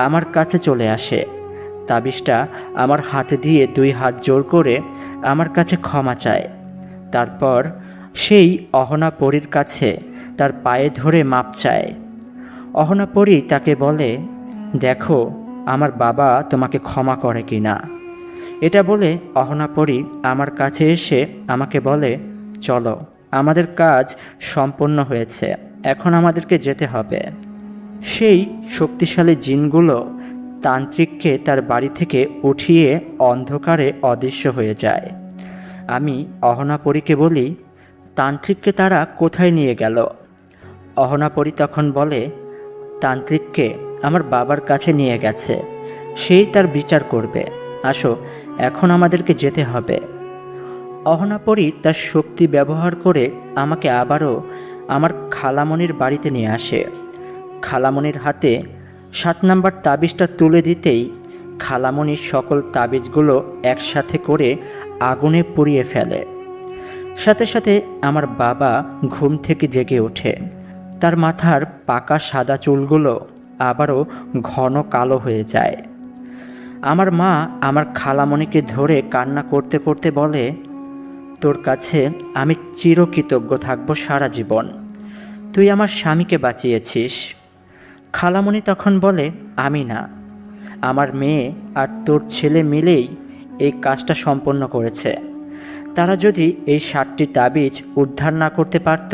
আমার কাছে চলে আসে। তাবিজটা আমার হাতে দিয়ে 2 হাত জোর করে আমার কাছে ক্ষমা চায়। তারপর সেই অহনাপরীর কাছে তার পায়ে ধরে মাপ চায়। অহনাপরী তাকে বলে, দেখো আমার বাবা তোমাকে ক্ষমা করে কি না। এটা বলে অহনাপরী আমার কাছে এসে আমাকে বলে, চলো, আমাদের কাজ সম্পন্ন হয়েছে, এখন আমাদেরকে যেতে হবে। সেই শক্তিশালী জিনগুলো তান্ত্রিককে তার বাড়ি থেকে উঠিয়ে অন্ধকারে অদৃশ্য হয়ে যায়। আমি অহনাপরীকে বলি, তান্ত্রিককে তারা কোথায় নিয়ে গেল? অহনাপরী তখন বলে, তান্ত্রিককে আমার বাবার কাছে নিয়ে গেছে, সেই তার বিচার করবে, আসো, এখন আমাদেরকে যেতে হবে। অহনাপরী তার শক্তি ব্যবহার করে আমাকে আবারও আমার খালামণির বাড়িতে নিয়ে আসে। খালামণির হাতে 7 নাম্বার তাবিজটা তুলে দিতেই খালামণির সকল তাবিজগুলো একসাথে করে আগুনে পুড়িয়ে ফেলে। সাথে সাথে আমার বাবা ঘুম থেকে জেগে ওঠে। তার মাথার পাকা সাদা চুলগুলো আবারও ঘন কালো হয়ে যায়। আমার মা আমার খালামণিকে ধরে কান্না করতে করতে বলে, তোর কাছে আমি চিরকৃতজ্ঞ থাকবো সারা জীবন। তুই আমার স্বামীকে বাঁচিয়েছিস। খালামণি তখন বলে, আমি না, আমার মেয়ে আর তোর ছেলে মিলেই এই কাজটা সম্পন্ন করেছে। তারা যদি এই 7টি তাবিজ উদ্ধার না করতে পারত,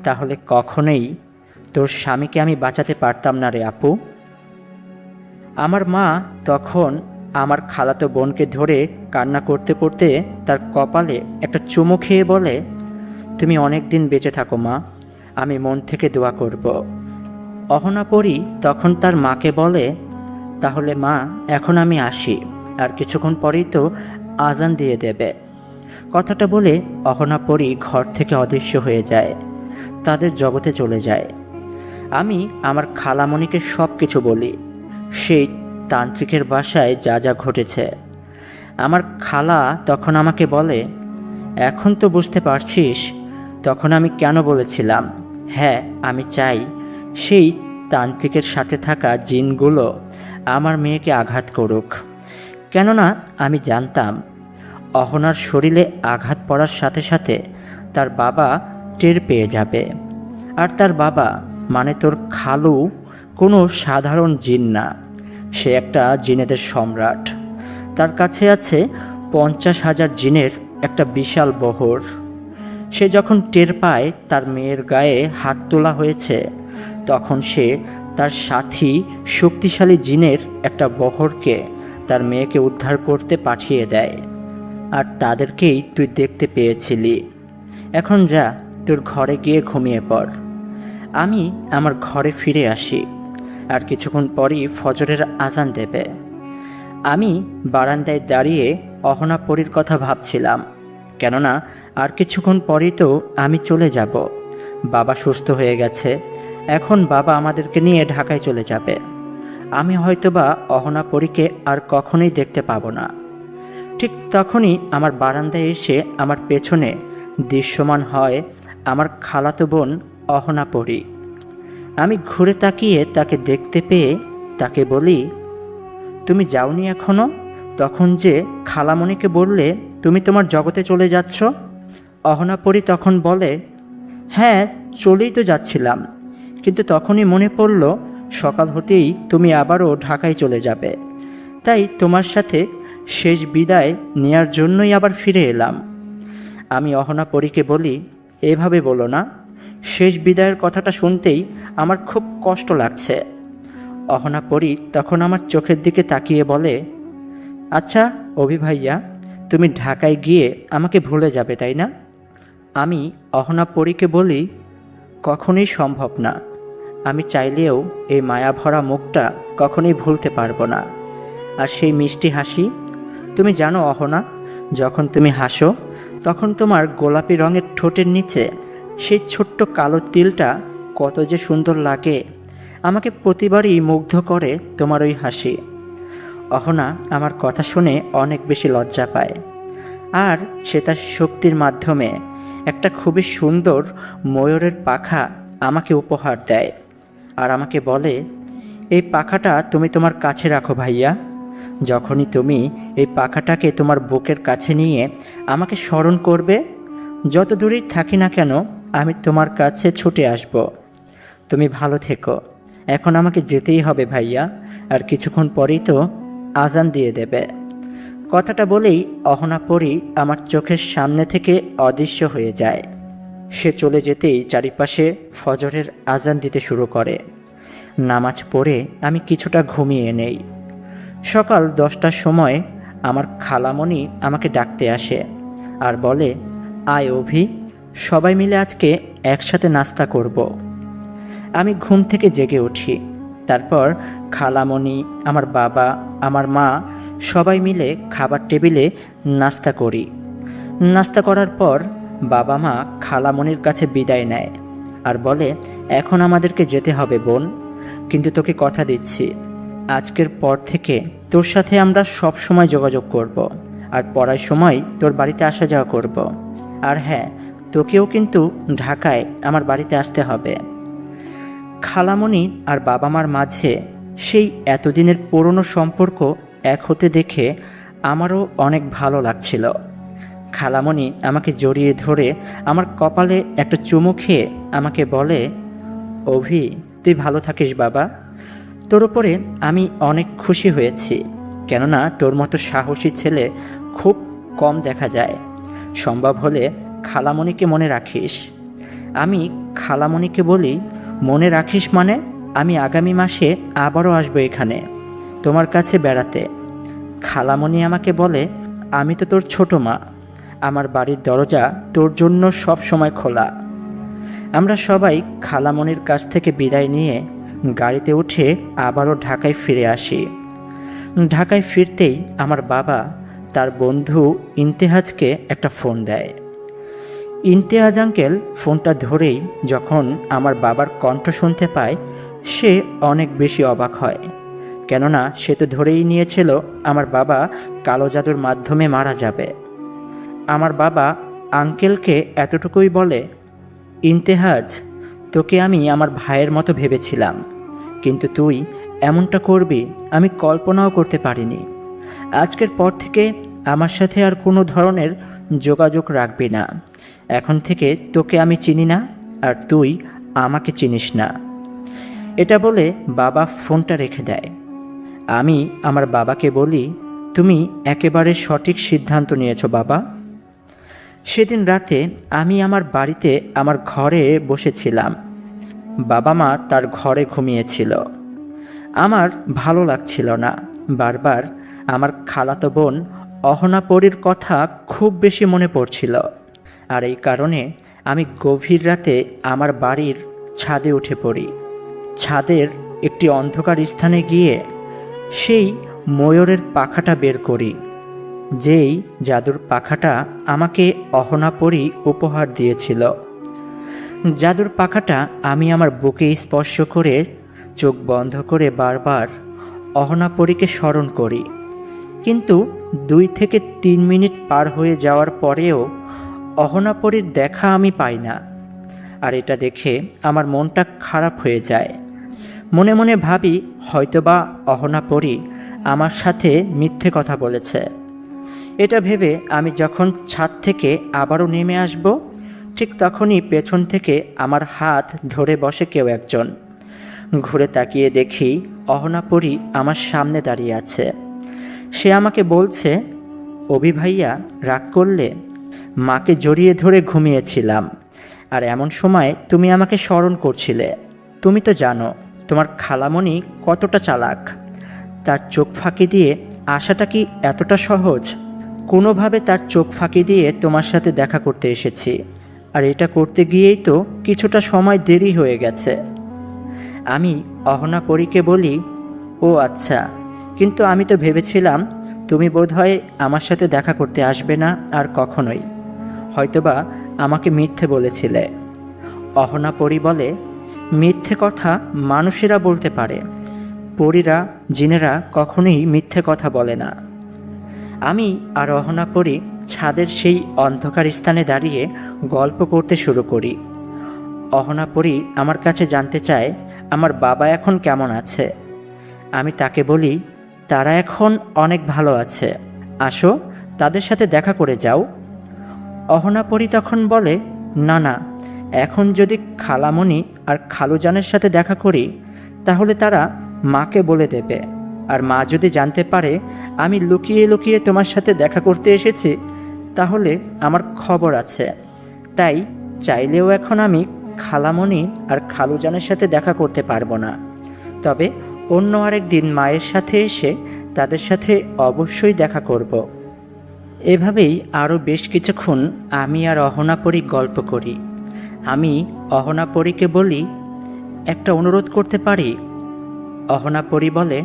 তাহলে কখনোই তোর স্বামীকে আমি বাঁচাতে পারতাম না রে আপু। আমার মা তখন আমার খালাতো বোনকে ধরে কান্না করতে করতে তার কপালে একটা চুমু খেয়ে বলে, তুমি অনেক দিন বেঁচে থাকো মা, আমি মন থেকে দোয়া করব। অহনা পরি তখন তার মাকে বলে, তাহলে মা এখন আমি আসি, আর কিছুক্ষণ পরেই তো আজান দিয়ে দেবে। কথাটা বলে অহনা পরি ঘর থেকে অদৃশ্য হয়ে যায়, তাদের জগতে চলে যায়। আমি আমার খালামণিকে সব কিছু বলি, সেই তান্ত্রিকের বাসায় যা যা ঘটেছে। আমার খালা তখন আমাকে বলে, এখন তো বুঝতে পারছিস তখন আমি কেন বলেছিলাম হ্যাঁ আমি চাই সেই তান্ত্রিকের সাথে থাকা জিনগুলো আমার মেয়েকে আঘাত করুক। কেননা আমি জানতাম অহনার শরীরে আঘাত পড়ার সাথে সাথে তার বাবা টের পেয়ে যাবে। আর তার বাবা মানে তোর খালু কোনো সাধারণ জিন না, সে একটা জিনেদের সম্রাট। তার কাছে আছে 50,000 জিনের একটা বিশাল বহর। সে যখন টের পায় তার মেয়ের গায়ে হাত তোলা হয়েছে, তখন সে তার সাথী শক্তিশালী জিনের একটা বহরকে তার মেয়েকে উদ্ধার করতে পাঠিয়ে দেয়। আর তাদেরকেই তুই দেখতে পেয়েছিলি। এখন যা, তোর ঘরে গিয়ে ঘুমিয়ে পড়। আমি আমার ঘরে ফিরে আসি, আর কিছুক্ষণ পরই ফজরের আজান দেবে। আমি বারান্দায় দাঁড়িয়ে অহনা পরীর কথা ভাবছিলাম, কেননা আর কিছুক্ষণ পরই তো আমি চলে যাব। বাবা সুস্থ হয়ে গেছে, এখন বাবা আমাদেরকে নিয়ে ঢাকায় চলে যাবে। আমি হয়তোবা অহনা পরীকে আর কখনোই দেখতে পাবো না। ঠিক তখনই আমার বারান্দায় এসে আমার পেছনে দৃশ্যমান হয় আমার খালাতো বোন অহনা পরী। আমি ঘুরে তাকিয়ে তাকে দেখতে পেয়ে তাকে বলি, তুমি যাওনি এখনো? তখন যে খালামণিকে বললে তুমি তোমার জগতে চলে যাচ্ছ। অহনা পরী তখন বলে, হ্যাঁ চলেই তো যাচ্ছিলাম, কিন্তু তখনই মনে পড়ল সকাল হতেই তুমি আবারও ঢাকায় চলে যাবে, তাই তোমার সাথে শেষ বিদায় নেয়ার জন্যই আবার ফিরে এলাম। আমি অহনা পরীকে বলি, এভাবে বলো না, শেষ বিদায়ের কথাটা শুনতেই আমার খুব কষ্ট লাগছে। অহনা পরী তখন আমার চোখের দিকে তাকিয়ে বলে, আচ্ছা অভি ভাইয়া, তুমি ঢাকায় গিয়ে আমাকে ভুলে যাবে তাই না? আমি অহনা পরীকে বলি, কখনোই সম্ভব না, আমি চাইলেও এই মায়াভরা মুখটা কখনোই ভুলতে পারবো না। আর সেই মিষ্টি হাসি, তুমি জানো অহনা, যখন তুমি হাসো তখন তোমার গোলাপি রঙের ঠোঁটের নিচে সেই ছোট্ট কালো তিলটা কত যে সুন্দর লাগে। আমাকে প্রতিবারই মুগ্ধ করে তোমার ওই হাসি। অহনা আমার কথা শুনে অনেক বেশি লজ্জা পায়, আর সে তার শক্তির মাধ্যমে একটা খুবই সুন্দর ময়ূরের পাখা আমাকে উপহার দেয়। আর আমাকে বলে, এই পাখাটা তুমি তোমার কাছে রাখো ভাইয়া, যখনই তুমি এই পাখাটাকে তোমার বুকের কাছে নিয়ে আমাকে স্মরণ করবে, যত দূরেই থাকি না কেন আমি তোমার কাছে ছুটে আসব। তুমি ভালো থেকো, এখন আমাকে যেতেই হবে ভাইয়া, আর কিছুক্ষণ পরেই তো আজান দিয়ে দেবে। কথাটা বলেই অহনা পরী আমার চোখের সামনে থেকে অদৃশ্য হয়ে যায়। সে চলে যেতেই চারিপাশে ফজরের আজান দিতে শুরু করে। নামাজ পড়ে আমি কিছুটা ঘুমিয়ে নেই। সকাল 10টার সময় আমার খালামণি আমাকে ডাকতে আসে আর বলে, আয় অভি, সবাই মিলে আজকে একসাথে নাস্তা করব। আমি ঘুম থেকে জেগে উঠি। তারপর খালামণি, আমার বাবা, আমার মা সবাই মিলে খাবার টেবিলে নাস্তা করি। নাস্তা করার পর বাবা মা খালামণির কাছে বিদায় নেয় আর বলে, এখন আমাদেরকে যেতে হবে বোন, কিন্তু তোকে কথা দিচ্ছি আজকের পর থেকে তোর সাথে আমরা সব সময় যোগাযোগ করব, আর পড়ার সময় তোর বাড়িতে আসা যাওয়া করব। আর হ্যাঁ, তোকেও কিন্তু ঢাকায় আমার বাড়িতে আসতে হবে। খালামণি আর বাবা মার মাঝে সেই এতদিনের পুরনো সম্পর্ক এক হতে দেখে আমারও অনেক ভালো লাগছিল। খালামণি আমাকে জড়িয়ে ধরে আমার কপালে একটা চুমু খেয়ে আমাকে বলে, অভি, তুই ভালো থাকিস বাবা। তোর উপরে আমি অনেক খুশি হয়েছি, কেননা তোর মতো সাহসী ছেলে খুব কম দেখা যায়। সম্ভব হলে খালামণিকে মনে রাখিস। আমি খালামণিকে বলি, মনে রাখিস মানে? আমি আগামী মাসে আবারও আসবো এখানে তোমার কাছে বেড়াতে। খালামণি আমাকে বলে, আমি তো তোর ছোট মা, আমার বাড়ির দরজা তোর জন্য সব সময় খোলা। আমরা সবাই খালামণির কাছ থেকে বিদায় নিয়ে গাড়িতে উঠে আবারও ঢাকায় ফিরে আসি। ঢাকায় ফিরতেই আমার বাবা তার বন্ধু ইন্তেহাজকে একটা ফোন দেয়। ইন্তেহাজ আঙ্কেল ফোনটা ধরেই যখন আমার বাবার কণ্ঠ শুনতে পায়, সে অনেক বেশি অবাক হয়, কেননা সে তো ধরেই নিয়েছিল আমার বাবা কালো জাদুর মাধ্যমে মারা যাবে। আমার বাবা আঙ্কেলকে এতটুকুই বলে, ইন্তেহাজ, তোকে আমি আমার ভাইয়ের মতো ভেবেছিলাম, কিন্তু তুই এমনটা করবি আমি কল্পনাও করতে পারিনি। আজকের পর থেকে আমার সাথে আর কোনো ধরনের যোগাযোগ রাখবি না। এখন থেকে তোকে আমি চিনি না, আর তুই আমাকে চিনিস না। এটা বলে বাবা ফোনটা রেখে দেয়। আমি আমার বাবাকে বলি, তুমি একেবারে সঠিক সিদ্ধান্ত নিয়েছো বাবা। সেদিন রাতে আমি আমার বাড়িতে আমার ঘরে বসেছিলাম। বাবা মা তার ঘরে ঘুমিয়েছিল। আমার ভালো লাগছিল না। বারবার আমার খালাতো বোন অহনাপরীর কথা খুব বেশি মনে পড়ছিল। আর এই কারণে আমি গভীর রাতে আমার বাড়ির ছাদে উঠে পড়ি। ছাদের একটি অন্ধকার স্থানে গিয়ে সেই ময়ূরের পাখাটা বের করি, যেই জাদুর পাখাটা আমাকে অহনাপরী উপহার দিয়েছিল। জাদুর পাখাটা আমি আমার বুকে স্পর্শ করে চোখ বন্ধ করে বারবার অহনাপরীকে স্মরণ করি, কিন্তু 2 থেকে 3 মিনিট পার হয়ে যাওয়ার পরেও অহনাপরীর দেখা আমি পাই না। আর এটা দেখে আমার মনটা খারাপ হয়ে যায়। মনে মনে ভাবি, হয়তোবা অহনাপরী আমার সাথে মিথ্যে কথা বলেছে। এটা ভেবে আমি যখন ছাদ থেকে আবারও নেমে আসব, ঠিক তখনই পেছন থেকে আমার হাত ধরে বসে কেউ একজন। ঘুরে তাকিয়ে দেখি অহনাপরী আমার সামনে দাঁড়িয়ে আছে। সে আমাকে বলছে, অভি ভাইয়া, রাগ করলে? মাকে জড়িয়ে ধরে ঘুমিয়েছিলাম, আর এমন সময় তুমি আমাকে স্মরণ করছিলে। তুমি তো জানো তোমার খালামণি কতটা চালাক। তার চোখ ফাঁকি দিয়ে আসাটা কি এতটা সহজ? কোনোভাবে তার চোখ ফাঁকি দিয়ে তোমার সাথে দেখা করতে এসেছি, আর এটা করতে গিয়েই তো কিছুটা সময় দেরি হয়ে গেছে। আমি অহনাপরীকে বলি, ও আচ্ছা, কিন্তু আমি তো ভেবেছিলাম তুমি বোধহয় আমার সাথে দেখা করতে আসবে না আর কখনোই, হয়তোবা আমাকে মিথ্যে বলেছিলে। অহনাপরী বলে, মিথ্যে কথা মানুষেরা বলতে পারে, পরীরা, জিনেরা কখনোই মিথ্যে কথা বলে না। আমি আর অহনাপরী ছাদের সেই অন্ধকার স্থানে দাঁড়িয়ে গল্প করতে শুরু করি। অহনাপরী আমার কাছে জানতে চায় আমার বাবা এখন কেমন আছে। আমি তাকে বলি, তারা এখন অনেক ভালো আছে, আসো তাদের সাথে দেখা করে যাও। অহনাপরী তখন বলে, না না, এখন যদি খালামণি আর খালুজানের সাথে দেখা করি তাহলে তারা মাকে বলে দেবে, আর মা যদি জানতে পারে আমি লুকিয়ে লুকিয়ে তোমার সাথে দেখা করতে এসেছি তাহলে আমার খবর আছে। তাই চাইলেও এখন আমি খালামণি আর খালুজানের সাথে দেখা করতে পারবো না, তবে অন্য আরেক দিন মায়ের সাথে এসে তাদের সাথে অবশ্যই দেখা করব। এভাবেই আরও বেশ কিছুক্ষণ আমি আর অহনাপরী গল্প করি। আমি অহনাপরীকে বলি, একটা অনুরোধ করতে পারি? অহনাপরী বলে,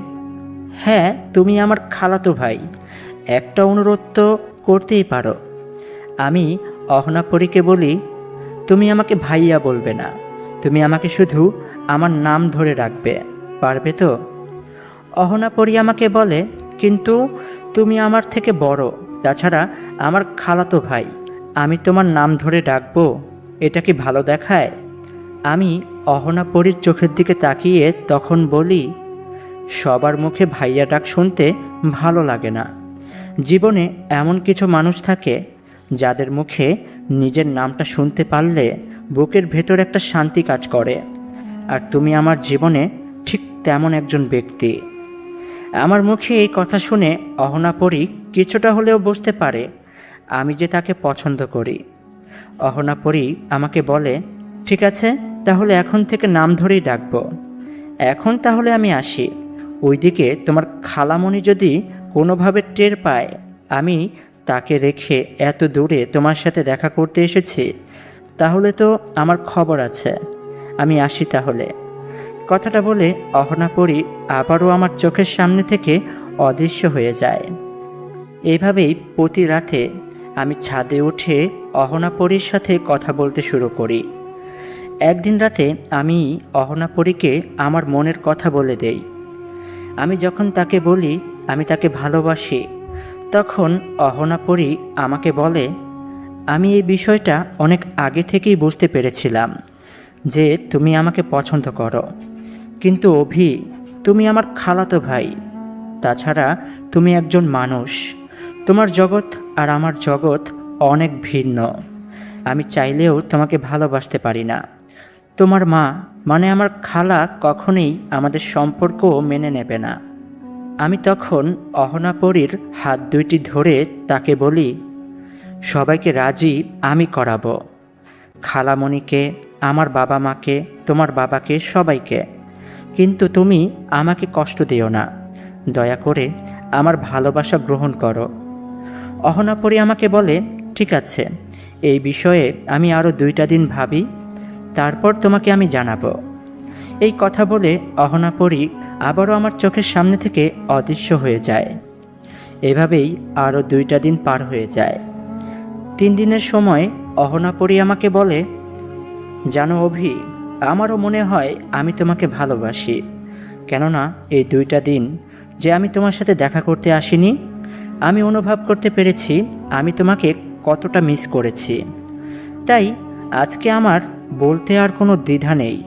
হ্যাঁ, তুমি আমার খালাতো ভাই, একটা অনুরোধ তো করতেই পারো। আমি অহনাপরীকে বলি, তুমি আমাকে ভাইয়া বলবে না, তুমি আমাকে শুধু আমার নাম ধরে রাখবে, পারবে তো? অহনাপরী আমাকে বলে, কিন্তু তুমি আমার থেকে বড়, তাছাড়া আমার খালাতো ভাই, আমি তোমার নাম ধরে ডাকবো, এটা কি ভালো দেখায়? আমি অহনাপরীর চোখের দিকে তাকিয়ে তখন বলি, সবার মুখে ভাইয়া ডাক শুনতে ভালো লাগে না। জীবনে এমন কিছু মানুষ থাকে যাদের মুখে নিজের নামটা শুনতে পারলে বুকের ভেতর একটা শান্তি কাজ করে। আর তুমি আমার জীবনে ঠিক তেমন একজন ব্যক্তি। আমার মুখে এই কথা শুনে অহনা পরী কিছুটা হলেও বুঝতে পারে আমি যে তাকে পছন্দ করি। অহনা পরী আমাকে বলে, ঠিক আছে, তাহলে এখন থেকে নাম ধরেই ডাকবো। এখন তাহলে আমি আসি। ওইদিকে তোমার খালামণি যদি কোনোভাবে টের পায় আমি তাকে রেখে এত দূরে তোমার সাথে দেখা করতে এসেছি, তাহলে তো আমার খবর আছে। আমি আসি তাহলে। কথাটা বলে অহনা পরী আবারও আমার চোখের সামনে থেকে অদৃশ্য হয়ে যায়। এইভাবেই প্রতি রাতে আমি ছাদে উঠে অহনা পরীর সাথে কথা বলতে শুরু করি। একদিন রাতে আমি অহনা পরীকে আমার মনের কথা বলে দেই। আমি যখন তাকে বলি আমি তাকে ভালোবাসি, তখন অহনা পরী আমাকে বলে, আমি এই বিষয়টা অনেক আগে থেকেই বুঝতে পেরেছিলাম যে তুমি আমাকে পছন্দ করো, কিন্তু অভি, তুমি আমার খালাতো ভাই। তাছাড়া তুমি একজন মানুষ। তোমার জগৎ আর আমার জগৎ অনেক ভিন্ন। আমি চাইলেও তোমাকে ভালোবাসতে পারি না। তোমার মা মানে আমার খালা কখনোই আমাদের সম্পর্ক মেনে নেবে না। আমি তখন অহনা পরীর হাত দুইটি ধরে তাকে বলি, সবাইকে রাজি আমি করাবো। খালামণিকে, আমার বাবা মাকে, তোমার বাবাকে, সবাইকে। কিন্তু তুমি আমাকে কষ্ট দিও না। দয়া করে আমার ভালোবাসা গ্রহণ করো। অহনা পরী আমাকে বলে, ঠিক আছে, এই বিষয়ে আমি আরও 2টা দিন ভাবি, তারপর তোমাকে আমি জানাবো। এই কথা বলে অহনা পরী আবারও আমার চোখের সামনে থেকে অদৃশ্য হয়ে যায়। এভাবেই আরও 2টা দিন পার হয়ে যায়। 3 দিনের সময় অহনা পরী আমাকে বলে, জানো অভি, আমারও মনে হয় আমি তোমাকে ভালোবাসি। কেননা এই 2টা দিন যে আমি তোমার সাথে দেখা করতে আসিনি, আমি অনুভব করতে পেরেছি আমি তোমাকে কতটা মিস করেছি। তাই আজকে আমার বলতে আর কোনো দ্বিধা নেই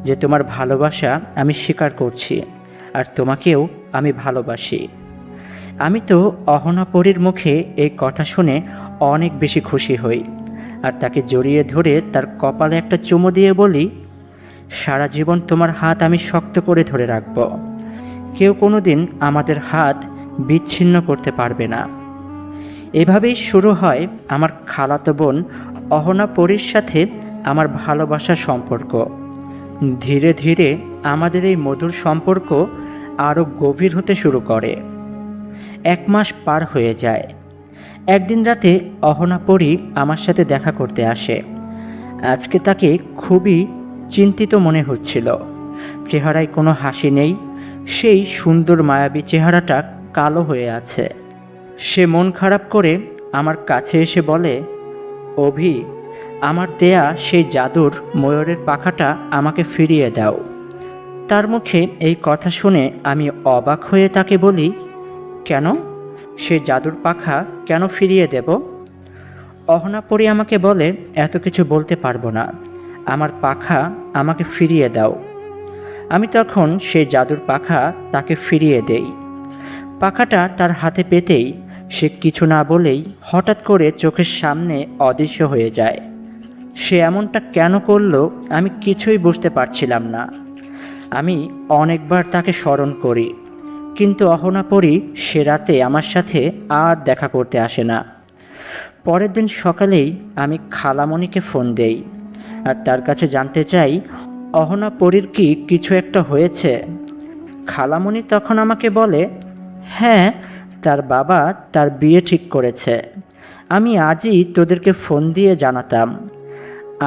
যে তোমার ভালোবাসা আমি স্বীকার করছি, আর তোমাকেও আমি ভালোবাসি। আমি তো অহনা পরীর মুখে এই কথা শুনে অনেক বেশি খুশি হই, আর তাকে জড়িয়ে ধরে তার কপালে একটা চুমু দিয়ে বলি, সারা জীবন তোমার হাত আমি শক্ত করে ধরে রাখব। কেউ কোনোদিন আমাদের হাত বিচ্ছিন্ন করতে পারবে না। এভাবেই শুরু হয় আমার খালাতো বোন অহনা পরীর সাথে আমার ভালোবাসার সম্পর্ক। ধীরে ধীরে আমাদের এই মধুর সম্পর্ক আরও গভীর হতে শুরু করে। 1 মাস পার হয়ে যায়। একদিন রাতে অহনা পরী আমার সাথে দেখা করতে আসে। আজকে তাকে খুবই চিন্তিত মনে হচ্ছিল। চেহারায় কোনো হাসি নেই। সেই সুন্দর মায়াবী চেহারাটা কালো হয়ে আছে। সে মন খারাপ করে আমার কাছে এসে বলে, অভি, আমার দেয়া সেই জাদুর ময়ূরের পাখাটা আমাকে ফিরিয়ে দাও। তার মুখে এই কথা শুনে আমি অবাক হয়ে তাকে বলি, কেন? সে জাদুর পাখা কেন ফিরিয়ে দেব? অহনা পরী আমাকে বলে, এত কিছু বলতে পারবো না, আমার পাখা আমাকে ফিরিয়ে দাও। আমি তখন সেই জাদুর পাখা তাকে ফিরিয়ে দেই। পাখাটা তার হাতে পেতেই সে কিছু না বলেই হঠাৎ করে চোখের সামনে অদৃশ্য হয়ে যায়। সে এমনটা কেন করলো আমি কিছুই বুঝতে পারছিলাম না। আমি অনেকবার তাকে স্মরণ করি, কিন্তু অহনা পরী সে রাতে আমার সাথে আর দেখা করতে আসে না। পরের দিন সকালেই আমি খালামণিকে ফোন দেই আর তার কাছে জানতে চাই অহনা পরীর কি কিছু একটা হয়েছে। খালামণি তখন আমাকে বলে, হ্যাঁ, তার বাবা তার বিয়ে ঠিক করেছে। আমি আজই তোদেরকে ফোন দিয়ে জানাতাম।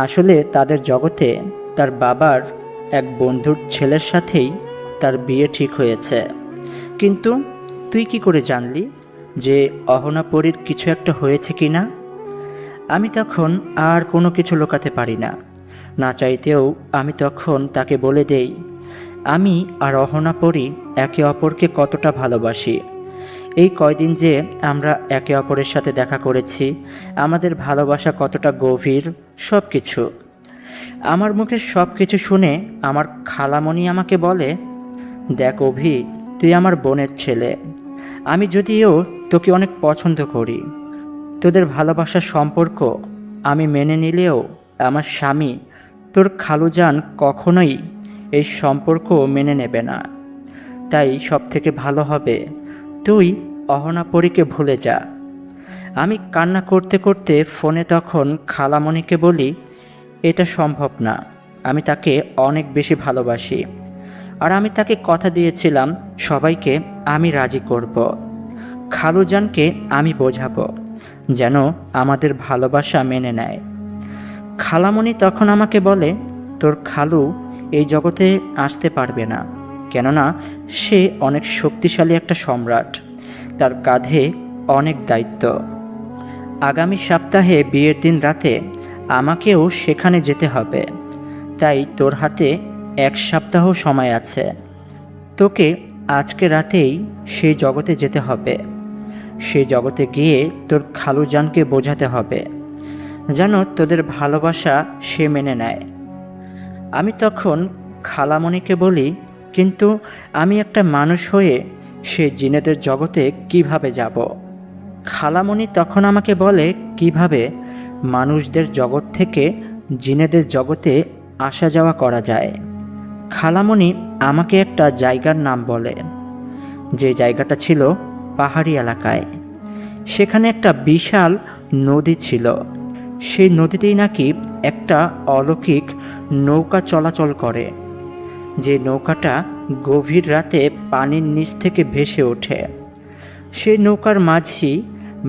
আসলে তাদের জগতে তার বাবার এক বন্ধুর ছেলের সাথেই তার বিয়ে ঠিক হয়েছে। কিন্তু তুই কি করে জানলি যে অহনা পরীর কিছু একটা হয়েছে কি না? আমি তখন আর কোনো কিছু লুকাতে পারি না, না চাইতেও আমি তখন তাকে বলে দেই আমি আর অহনা পরী একে অপরকে কতটা ভালোবাসি। এই কয়দিন যে আমরা একে অপরের সাথে দেখা করেছি, আমাদের ভালোবাসা কতটা গভীর, সব কিছু। আমার মুখে সব কিছু শুনে আমার খালামণি আমাকে বলে, দেখ অভি, তুই আমার বোনের ছেলে। আমি যদিও তোকে অনেক পছন্দ করি, তোদের ভালোবাসার সম্পর্ক আমি মেনে নিলেও আমার স্বামী তোর খালুজান কখনোই এই সম্পর্ক মেনে নেবে না। তাই সব থেকে ভালো হবে তুই অহনাপরীকে ভুলে যা। আমি কান্না করতে করতে ফোনে তখন খালামণিকে বলি, এটা সম্ভব না, আমি তাকে অনেক বেশি ভালোবাসি, আর আমি তাকে কথা দিয়েছিলাম সবাইকে আমি রাজি করব। খালুজানকে আমি বোঝাবো যেন আমাদের ভালোবাসা মেনে নেয়। খালামণি তখন আমাকে বলে, তোর খালু এই জগতে আসতে পারবে না, কেননা সে অনেক শক্তিশালী একটা সম্রাট, তার কাঁধে অনেক দায়িত্ব। আগামী সপ্তাহে বিয়ের দিন রাতে আমাকেও সেখানে যেতে হবে, তাই তোর হাতে 1 সপ্তাহ সময় আছে। তোকে আজকে রাতেই সেই জগতে যেতে হবে। সেই জগতে গিয়ে তোর খালুজানকে বোঝাতে হবে যেন তোদের ভালোবাসা সে মেনে নেয়। আমি তখন খালামণিকে বলি, কিন্তু আমি একটা মানুষ হয়ে সে জিনেদের জগতে কিভাবে যাব? খালামণি তখন আমাকে বলে কিভাবে মানুষদের জগৎ থেকে জিনেদের জগতে আসা যাওয়া করা যায়। খালামণি আমাকে একটা জায়গার নাম বলে, যে জায়গাটা ছিল পাহাড়ি এলাকায়। সেখানে একটা বিশাল নদী ছিল। সেই নদীতেই নাকি একটা অলৌকিক নৌকা চলাচল করে, যে নৌকাটা গভীর রাতে পানির নিচ থেকে ভেসে ওঠে। সেই নৌকার মাঝি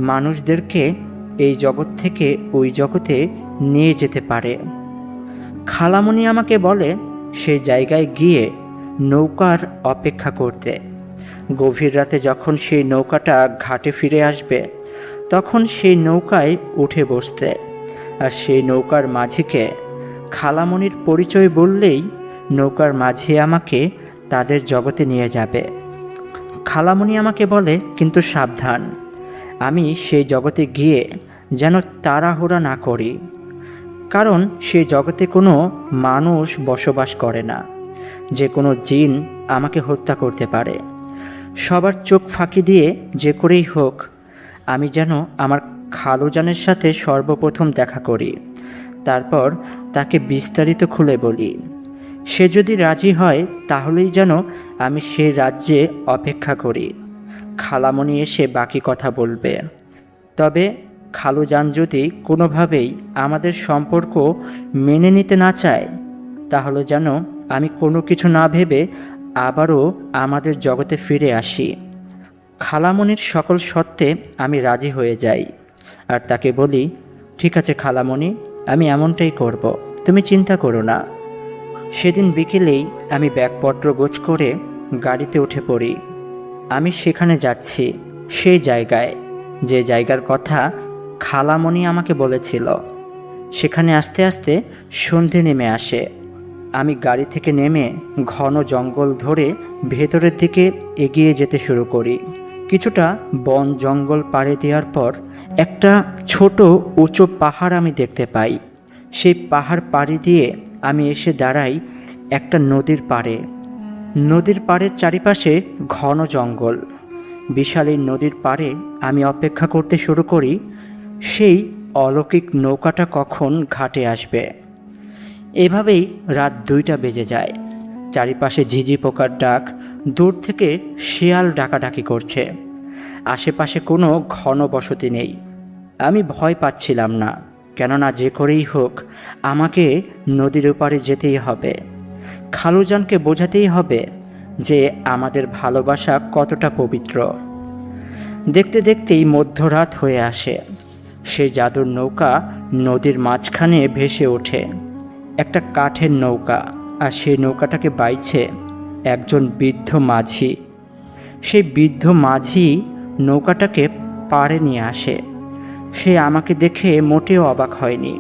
মানুষদেরকে এই জগৎ থেকে ওই জগতে নিয়ে যেতে পারে। খালামণি আমাকে বলে সেই জায়গায় গিয়ে নৌকার অপেক্ষা করতে। গভীর রাতে যখন সেই নৌকাটা ঘাটে ফিরে আসবে তখন সেই নৌকায় উঠে বসতে, আর সেই নৌকার মাঝিকে খালামণির পরিচয় বললেই নৌকার মাঝি আমাকে তাদের জগতে নিয়ে যাবে। খালামণি আমাকে বলে, কিন্তু সাবধান, আমি সেই জগতে গিয়ে যেন তাড়াহুড়া না করি, কারণ সেই জগতে কোনো মানুষ বসবাস করে না, যে কোনো জিন আমাকে হত্যা করতে পারে। সবার চোখ ফাঁকি দিয়ে যে করেই হোক আমি যেন আমার খালুজানের সাথে সর্বপ্রথম দেখা করি, তারপর তাকে বিস্তারিত খুলে বলি। সে যদি রাজি হয় তাহলেই যেন আমি সেই রাজ্যে অপেক্ষা করি। খালামণি এসে বাকি কথা বলবে। তবে খালুজান যদি কোনোভাবেই আমাদের সম্পর্ক মেনে নিতে না চায় তাহলে যেন আমি কোনো কিছু না ভেবে আবারও আমাদের জগতে ফিরে আসি। খালামণির সকল শর্তে আমি রাজি হয়ে যাই, আর তাকে বলি, ঠিক আছে খালামণি, আমি এমনটাই করব, তুমি চিন্তা করো না। সেদিন বিকেলেই আমি ব্যাগপত্র গোছ করে গাড়িতে উঠে পড়ি। আমি সেখানে যাচ্ছি, সেই জায়গায় যে জায়গার কথা খালামণি আমাকে বলেছিল। সেখানে আস্তে আস্তে সন্ধে নেমে আসে। আমি গাড়ি থেকে নেমে ঘন জঙ্গল ধরে ভেতরের দিকে এগিয়ে যেতে শুরু করি। কিছুটা বন জঙ্গল পাড়ি দেওয়ার পর একটা ছোট উঁচু পাহাড় আমি দেখতে পাই। সেই পাহাড় পাড়ি দিয়ে আমি এসে দাঁড়াই একটা নদীর পাড়ে। নদীর পাড়ের চারিপাশে ঘন জঙ্গল। বিশাল এই নদীর পাড়ে আমি অপেক্ষা করতে শুরু করি সেই অলৌকিক নৌকাটা কখন ঘাটে আসবে। এভাবেই রাত 2টা বেজে যায়। চারিপাশে ঝিঝি পোকার ডাক, দূর থেকে শিয়াল ডাকাডাকি করছে। আশেপাশে কোনো ঘন বসতি নেই। আমি ভয় পাচ্ছিলাম না, কেননা যে করেই হোক আমাকে নদীর ওপারে যেতেই হবে। খালুজানকে বোঝাতেই হবে যে আমাদের ভালোবাসা কতটা পবিত্র। দেখতে দেখতেই মধ্যরাত হয়ে আসে। সেই জাদুর নৌকা নদীর মাঝখানে ভেসে ওঠে, একটা কাঠের নৌকা, আর সেই নৌকাটাকে বাইছে একজন বৃদ্ধ মাঝি। সেই বৃদ্ধ মাঝি নৌকাটাকে পাড়ে নিয়ে আসে। সে আমাকে দেখে মোটেও অবাক হয়নি,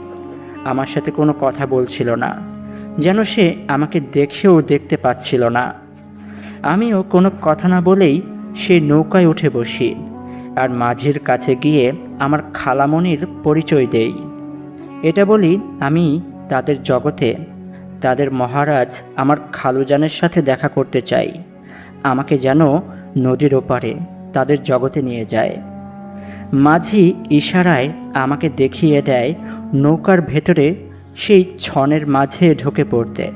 আমার সাথে কোনো কথা বলছিল না, যেন সে আমাকে দেখেও দেখতে পাচ্ছিল না। আমিও কোনো কথা না বলেই সেই নৌকায় উঠে বসি, আর মাঝির কাছে গিয়ে আমার খালামণির পরিচয় দেই। এটা বলি আমি তাদের জগতে, তাদের মহারাজ আমার খালুজানের সাথে দেখা করতে চাই, আমাকে যেন নদীর ওপারে তাদের জগতে নিয়ে যায়। মাঝি ইশারায় আমাকে দেখিয়ে দেয় নৌকার ভেতরে সেই ছনের মাঝে ঢুকে পড়তে।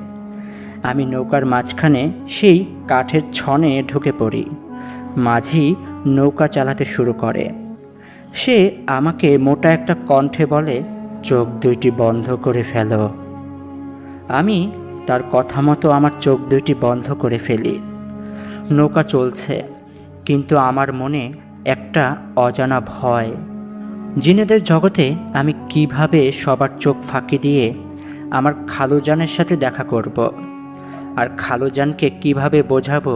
আমি নৌকার মাঝখানে সেই কাঠের ছনে ঢুকে পড়ি। মাঝি নৌকা চালাতে শুরু করে। সে আমাকে মোটা একটা কণ্ঠে বলে, চোখ দুইটি বন্ধ করে ফেলো। আমি তার কথা মতো আমার চোখ দুইটি বন্ধ করে ফেলি। নৌকা চলছে, কিন্তু আমার মনে একটা অজানা ভয়। জিনেদের জগতে আমি কিভাবে সবার চোখ ফাঁকি দিয়ে আমার খালুজানের সাথে দেখা করব, আর খালুজানকে কিভাবে বোঝাবো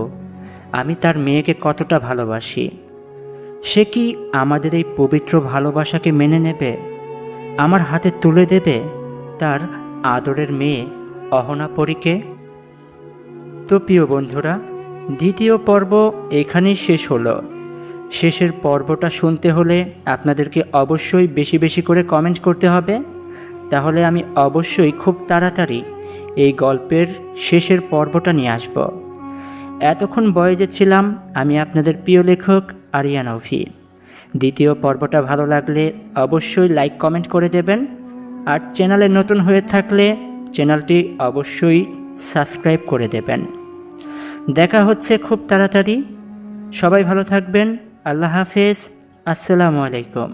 আমি তার মেয়েকে কতটা ভালোবাসি। সে কি আমাদের এই পবিত্র ভালোবাসাকে মেনে নেবে, আমার হাতে তুলে দেবে তার আদরের মেয়ে অহনাপরীকে? তো প্রিয় বন্ধুরা, দ্বিতীয় পর্ব এখানেই শেষ হলো। শেষের পর্বটা শুনতে হলে আপনাদেরকে অবশ্যই বেশি বেশি করে কমেন্ট করতে হবে। তাহলে আমি অবশ্যই খুব তাড়াতাড়ি এই গল্পের শেষের পর্বটা নিয়ে আসব। এতক্ষণ বয়েজে ছিলাম আমি আপনাদের প্রিয় লেখক আরিয়ান অভি। দ্বিতীয় পর্বটা ভালো লাগলে অবশ্যই লাইক কমেন্ট করে দেবেন, আর চ্যানেলে নতুন হয়ে থাকলে চ্যানেলটি অবশ্যই সাবস্ক্রাইব করে দেবেন। দেখা হচ্ছে খুব তাড়াতাড়ি। সবাই ভালো থাকবেন। আল্লাহ হাফেজ। আসসালামু আলাইকুম।